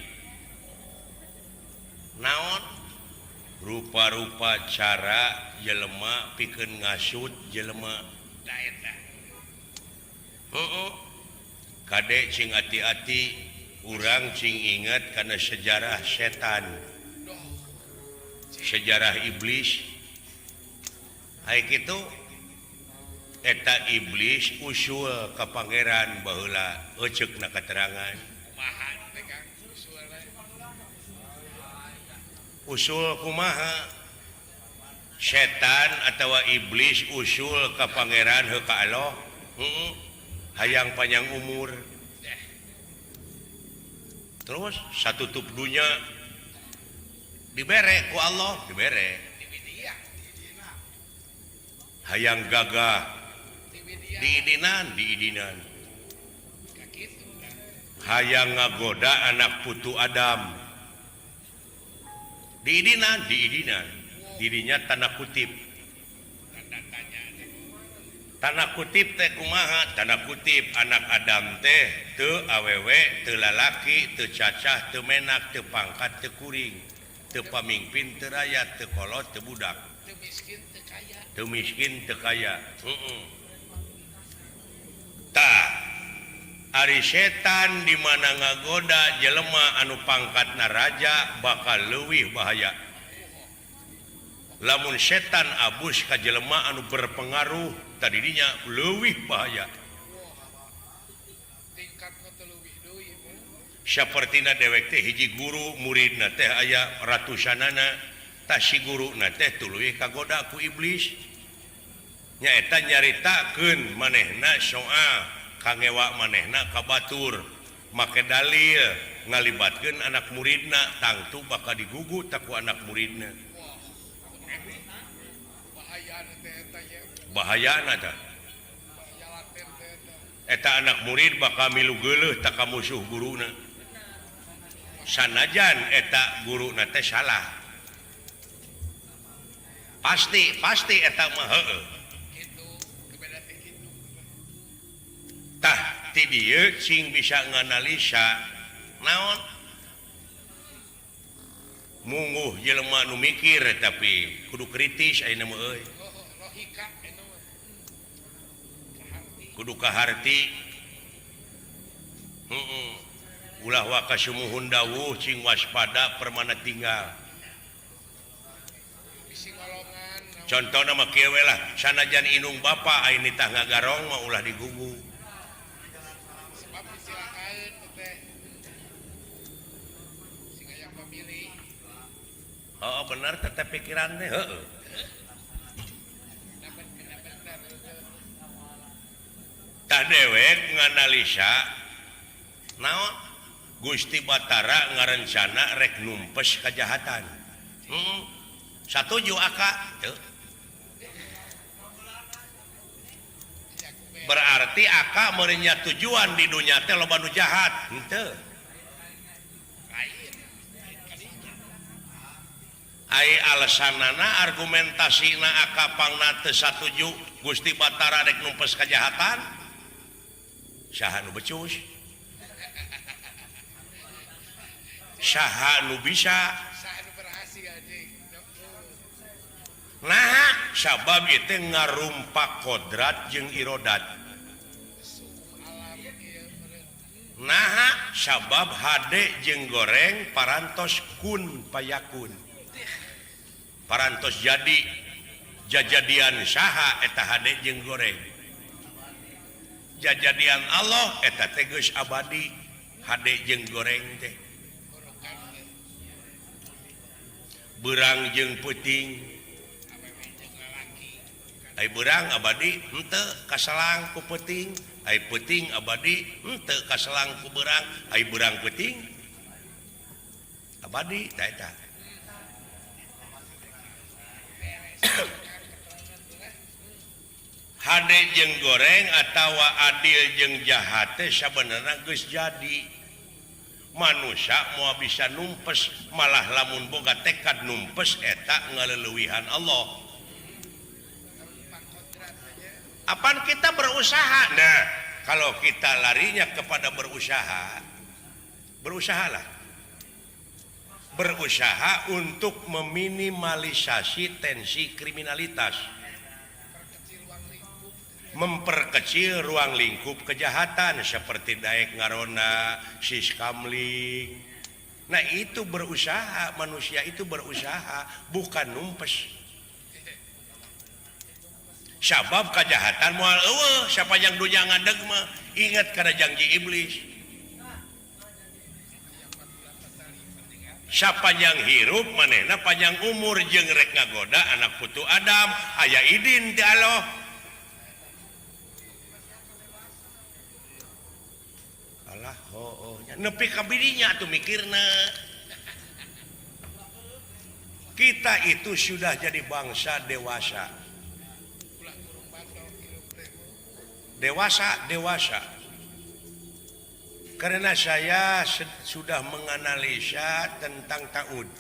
naon rupa-rupa cara jelema pikeun ngasut jelema da eta kade cing hati-hati urang cing ingat karena sejarah setan sejarah iblis hai kitu eta iblis usul ka pangeran baheula euceukna katerangan kumaha teh Kang usulna usul kumaha setan atau iblis usul ka pangeran heuh ka Allah hayang panjang umur terus satutup dunya dibere ku Allah dibere hayang gagah diidinan hayang ngagoda anak putu Adam diidinan dirinya tanda kutip teh kumaha tanda kutip anak Adam teh teu awewe teu lalaki teu cacah teu menak teu pangkat teu kuring pamimpin teraya tekolot tebudak teu miskin teu kaya. miskin tekaya tak Ari setan di mana ngagoda jelema anu pangkat naraja bakal leuwih bahaya lamun setan abus ka jelema anu berpengaruh tadinya leuwih bahaya Tingkatna teu leuwih deui. sapertina dewek teh hiji guru muridna teh aya ratusanana tah si guruna teh tuluy kagoda ku iblis nyaeta nyaritakeun manehna soal kangewa manehna ka batur make dalil ngalibatkeun anak muridna tangtu bakal digugu tak ku anak muridna Bahayana teh eta ye. bahayana tah Bahaya laten teh eta. eta anak murid bakal milu geuleuh tak ka musuh guruna sanajan eta guruna teh salah pasti eta mah heueuh Kitu, kebeda teh kitu. tah ti dieu cing bisa nganalisa naon mungguh jelema nu mikir tapi kudu kritis ayeuna mah euy Logika eta mah. Kaharti. kudu kaharti ulah wa kasumuhun dawuh cing waspada permana tinggal Bisi golongan. contohna mah kieu we lah sanajan inung bapa ayeuna tah ngagarong mah ulah digugu Sebab disilakan teh. Sing aya pamilih. oh bener teh pikiran teh heueuh Dapat benar-benar. tah dewek nganalisa naon Gusti Batara ngarencana rek numpes kajahatan satuju aka teu berarti aka merenya tujuan di dunia teh loba nu jahat henteu ai alasanana argumentasina aka pangna teu satuju Gusti Batara rek numpes kajahatan saha nu becus saha nu bisa Saha nu berhasil anjing. nah sabab itu ngarumpak kodrat jeung irodat Alam ieu meureun. nah sabab hade jeung goreng parantos kun payakun parantos jadi jajadian saha eta hade jeung goreng jajadian Allah eta teh geus abadi hade jeung goreng teh berang jeung peuting ai berang abadi henteu kasalang ku peuting ai peuting abadi henteu kasalang ku berang ai berang peuting abadi tah eta hade jeung goreng atawa adil jeung jahat teh sabenerna geus jadi manusia mau bisa numpes malah lamun boga tekad numpes eta ngaleuwihan Allah apaan kita berusaha nah kalau kita larinya kepada berusahalah berusaha untuk meminimalisasi tensi kriminalitas memperkecil ruang lingkup kejahatan seperti daek ngarona siskamling nah itu berusaha manusia itu berusaha bukan numpes sabab kejahatan moal eueuh siapa yang dunya ngadeg mah ingat kana janji iblis siapa yang hirup manehna panjang umur jeung rek ngagoda anak putu Adam aya idin ti Allah alah nepi ka bidinya atuh mikirna kita itu sudah jadi bangsa dewasa karena saya sudah menganalisa tentang ta'ud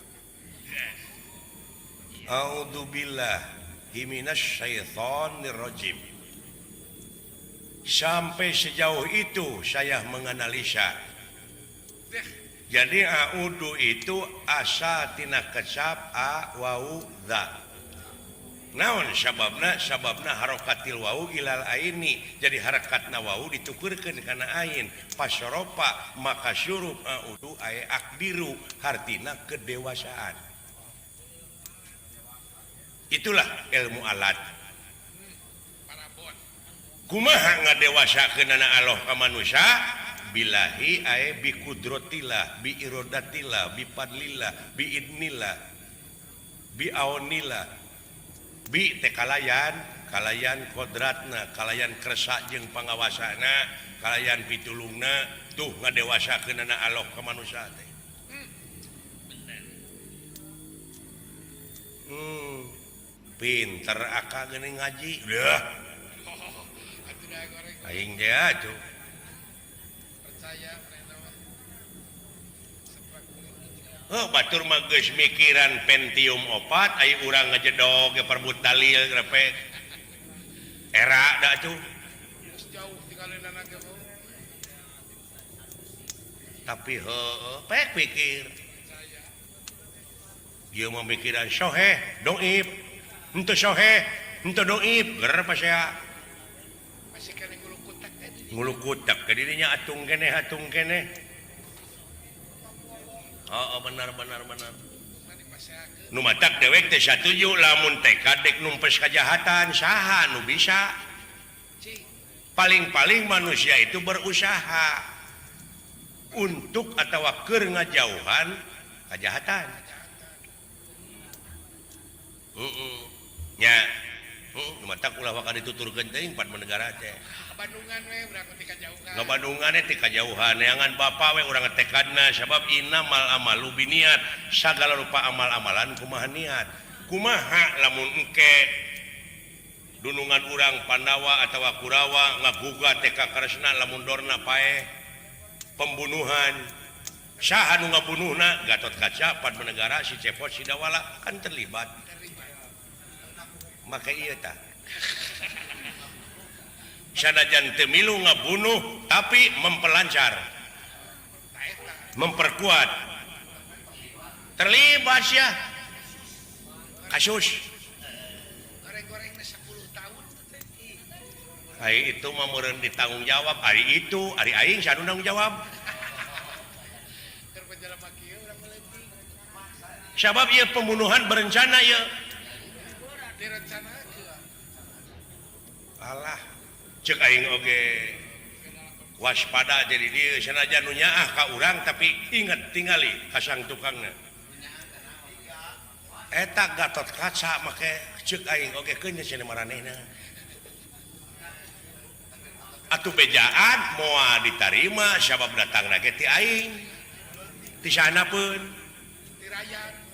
a'udzubillahi minasyaitonir rajim sampai sejauh itu saya menganalisa Jadi audu itu asa tina kecap awauda. Naon sababna harokatil wau ilal aini. Jadi harakatna wau ditukurkeun kana ain. Pasropa maka syurub audu ay akdiru hartina kedewasaan. Itulah ilmu alat. Kumaha ngadewasakeun Allah ka manusia? Bilahi ay bi kudrotillah, bi irodatillah, bi fadlillah, bi idnillah, bi aunillah, bi teh kalayan kodratna, kalayan kersa jeung pangawasana, kalayan pitulungna, tuh ngadewasakeun Allah ka manusia teh. Pinter aka geuning ngaji. Dah. Aing teh atuh. Oh, batur mah geus mikiran Pentium 4 aya urang ngajedog ge perbut dalil grepe. Era da tuh. Jauh tinggalin anak ge. Tapi heueuh pek pikir. Ieu mah mikiran soheh, doib. Henteu soheh, henteu doib, ger pasea. Masih kali ngulukutak tadi. Ngulukutak ke dirinya atung keneh. Oh, benar. Mani paseakeun. Nu matak dewek teh satuju lamun tekad dek numpes kajahatan saha nu bisa. Cing. Paling-paling manusia itu berusaha untuk atau keur ngajauhan kajahatan. Nya. Nu matak ulah waka dituturkeun teuing empat negara teh. Bandungan we urang ketika jauhan. Ngabandungan ti kajauhan neangan bapa we urang tekadna sabab innamal amalu biniat sagala rupa amal-amalan kumaha niat. Kumaha lamun engke dunungan urang Pandawa atawa Kurawa ngagugat teh ka karesna lamun dorna pae pembunuhan. Saha nu ngabunuhna Gatot Kaca Padmanegara si Cepot si Dawala kan terlibat. Maka ieu tah. Sanajan teu milu ngabunuh tapi memperlancar, memperkuat, terlibat ya kasus. Goreng-gorengna 10 tahun. Hari itu mah meureun ditanggung jawab, hari itu hari aing sanu tanggung jawab. Keur penjelema kieu urang meleutik. Sabab ieu pembunuhan berencana ieu. Direncanakeun. Alah, cek aing oge waspada jadi dia sanajan nu nyaah ka urang tapi inget tingali kasang tukangna. Eta Gatot Kaca make cek aing oge keun cenah maranehna. Atuh bejaan moal ditarima sabab datangna ge ti aing. Ti sanapeun. Dirayan.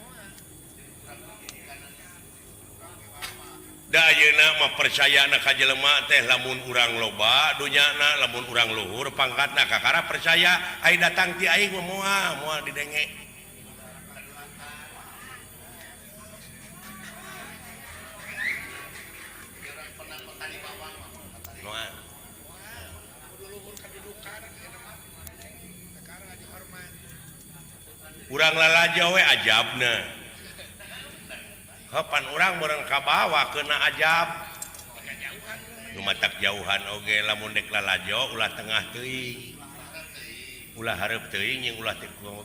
Da ayeuna mah percayana ka jelema teh lamun urang loba dunyana lamun urang luhur pangkatna kakara percaya ai datang ti aing moal didenge. Moal. Luhur kedudukan kakara dihormat. Urang lalajo we ajabna. Hapan urang meureun ka bawah kena ajab. Nu matak jauhan oge lamun dek lalajo ulah tengah teuing. Ulah hareup teuing jeung ulah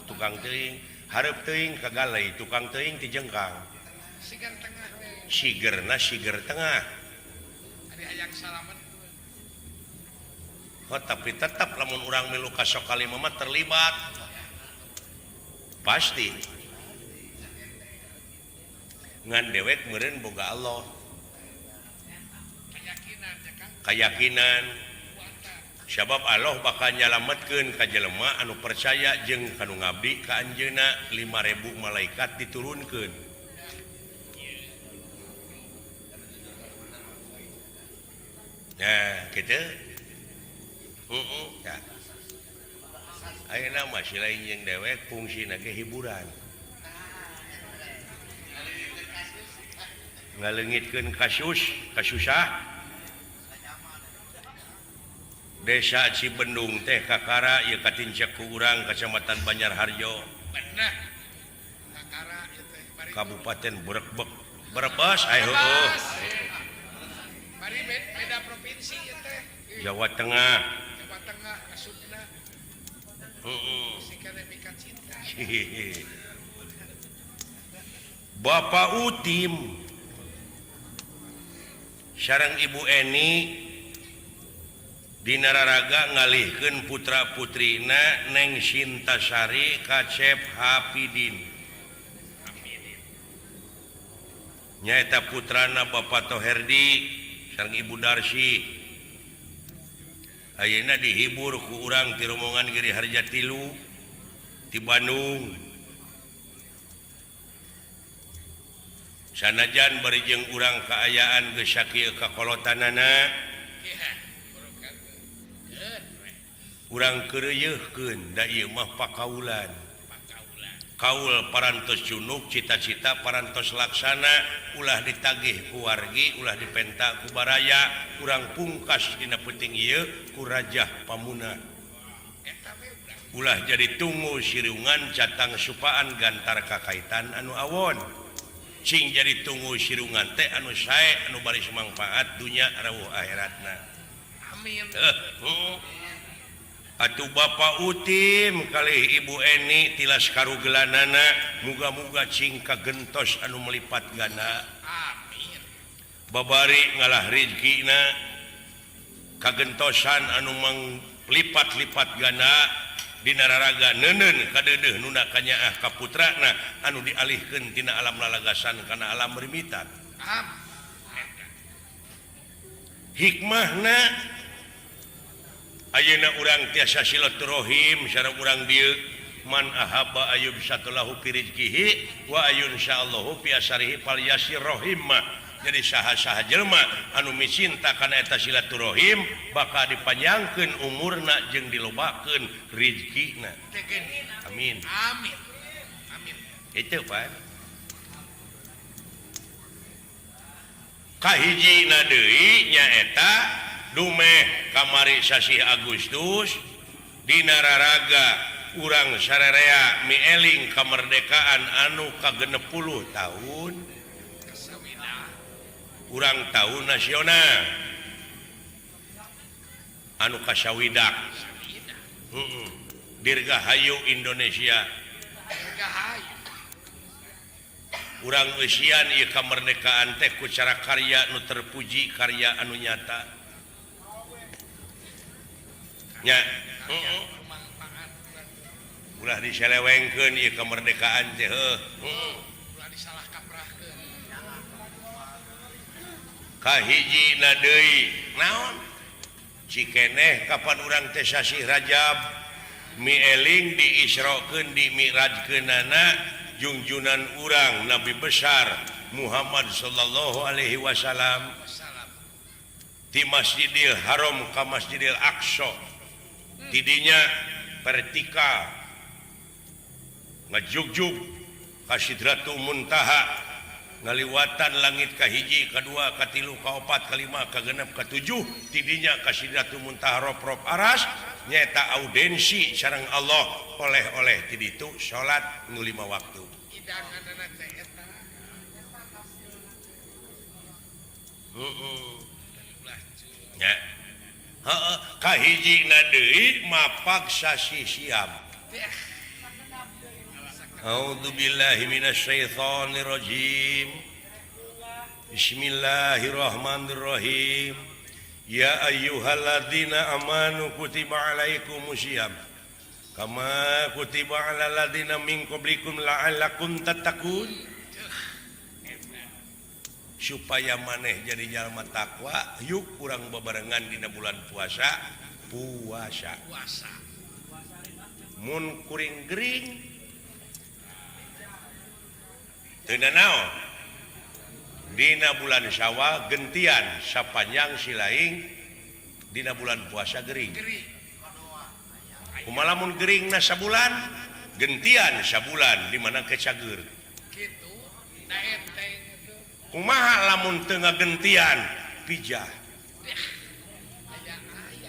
tukang teuing. Hareup teuing ka galei, tukang teuing ti jengkang. Sigar tengah we. Sigerna siger tengah. Ari hayang salamet. Oh, tapi tetap lamun urang milu ka sok kalima mah terlibat. Pasti. Ngan dewek meureun boga Allah. Keyakinan ya Kang. Keyakinan sabab Allah bakal nyalametkeun ka jelema anu percaya jeung kanu ngabdi ka anjeunna 5.000 malaikat diturunkeun. Nah, kitu. Ya. Ayeuna mah si lain jeung dewek fungsina ge hiburan. Ngaleungitkeun kasusah Desa Cibendung teh Kakara ieu katinjak ku urang Kecamatan Banjarharjo bener kakara ieu teh bari Kabupaten Brebes ayo heueuh bari beda provinsi ieu teh Jawa Tengah Jawa Tengah asupna si kana mika cinta Bapak Utim sareng Ibu Eni Dina Raraga ngalihkeun putra-putrina Neng Sintasari Kacep Hapidin. Nyaeta putrana Bapak Toherdi sareng Ibu Darsi. Ayeuna dihibur ku urang ti rombongan Giri Harja Tilu ti Bandung. Sanajan bari jeung urang kaayaan geus sakieu kakolotanana. Urang keureuyeufkeun da ieu mah pakaulan. Kaul parantos junuk cita-cita parantos laksana ulah ditagih ku wargi ulah dipenta ku baraya urang pungkas dina peuting ieu ku Rajah Pamuna. Ulah jadi tunggu sirungan catang supaan gantar kakaitan anu awon. Cing jadi tunggu sirungan teh anu sae anu bari mangfaat dunya rawuh akhiratna. amin Atuh Bapak Utim kalih Ibu Eni tilas karugelanana muga-muga cing kagentos anu melipat ganda amin babari ngalah rezekina kagentosan anu manglipat-lipat ganda dina raraga neuneun kadeudeuh nu kanyaah ka putrana anu dialihkeun tina alam lalagasan kana alam rimitan hikmahna ayeuna urang tiasa silaturahim sareng urang dieu man ahaba ayub satulahu fi rizqihi wa ayun insyaallahu fi asarihi fal yasir rahim jadi saha-saha jelema anu micinta kana eta silaturahim bakal dipanjangkeun umurna jeung dilobakeun rezekina amin amin amin itu Pak kahijina deui nyaeta dumeh kamari sasih Agustus dina raraga urang sarerea mieling kamerdekaan anu kagenep 10 tahun urang tahun nasional anu kasawidak dirgahayu Indonesia gahayu urang eusian ieu kamerdekaan teh ku cara karya nu terpuji karya anu nyata nya ulah diselewengkeun ieu kemerdekaan teh ulah disalah kaprahkeun kahijina deui naon cikeneh kapan urang teh sasih Rajab mieling diisrokeun dimirajkeunana junjunan urang Nabi besar Muhammad sallallahu alaihi wasallam di Masjidil Haram ka Masjidil Aqsa tidinya vertikal ngajugjug ka Sidratul Muntaha ngaliwatan langit kahiji kadua katilu kaopat kalima kagenep katujuh tidinya ka Sidratul Muntaha rop-rop aras nyaeta audensi sareng Allah oleh-oleh ti ditu salat nu 5 waktu hidanganna teh eta nya heeh kahijina deui mapag sasi Siam A'udzubillahi minasyaitonir rajim Bismillahirrahmanirrahim Ya ayyuhalladzina amanu kutiba alaikumusiyam kama kutiba alal ladzina min qablikum la'allakum tattaqun supaya maneh jadi jalma takwa yuk kurang bebarengan dina bulan puasa mun kuring gering teu naon dina bulan Syawal gentian sapanjang silaing dina bulan puasa gering kumaha lamun geringna sabulan gentian sabulan di mana kecager gitu da enteng itu kumaha lamun teu ngagentian pijah aya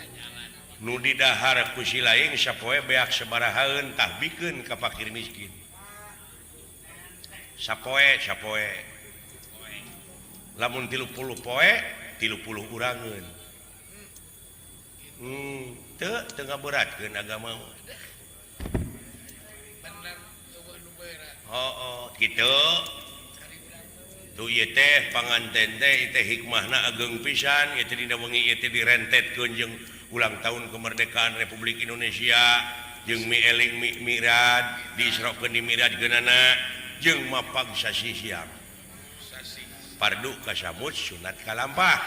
jalan Nudihara kusi lain sapoe beak sebarahaentah bikin ka fakir miskin sapoe lamun 30 poe 30 urangan tengah berat ke agama bener eueuh nu berat gitu tuh ieu teh panganten teh teh hikmahna ageng pisan ieu teh dina wengi ieu teh direntetkeun jeung ulang tahun kemerdekaan Republik Indonesia jeung mieling mirad diisrokeun di mirad geunana jeung mapag sasi siang sasi pardu kasamut sunat kalampah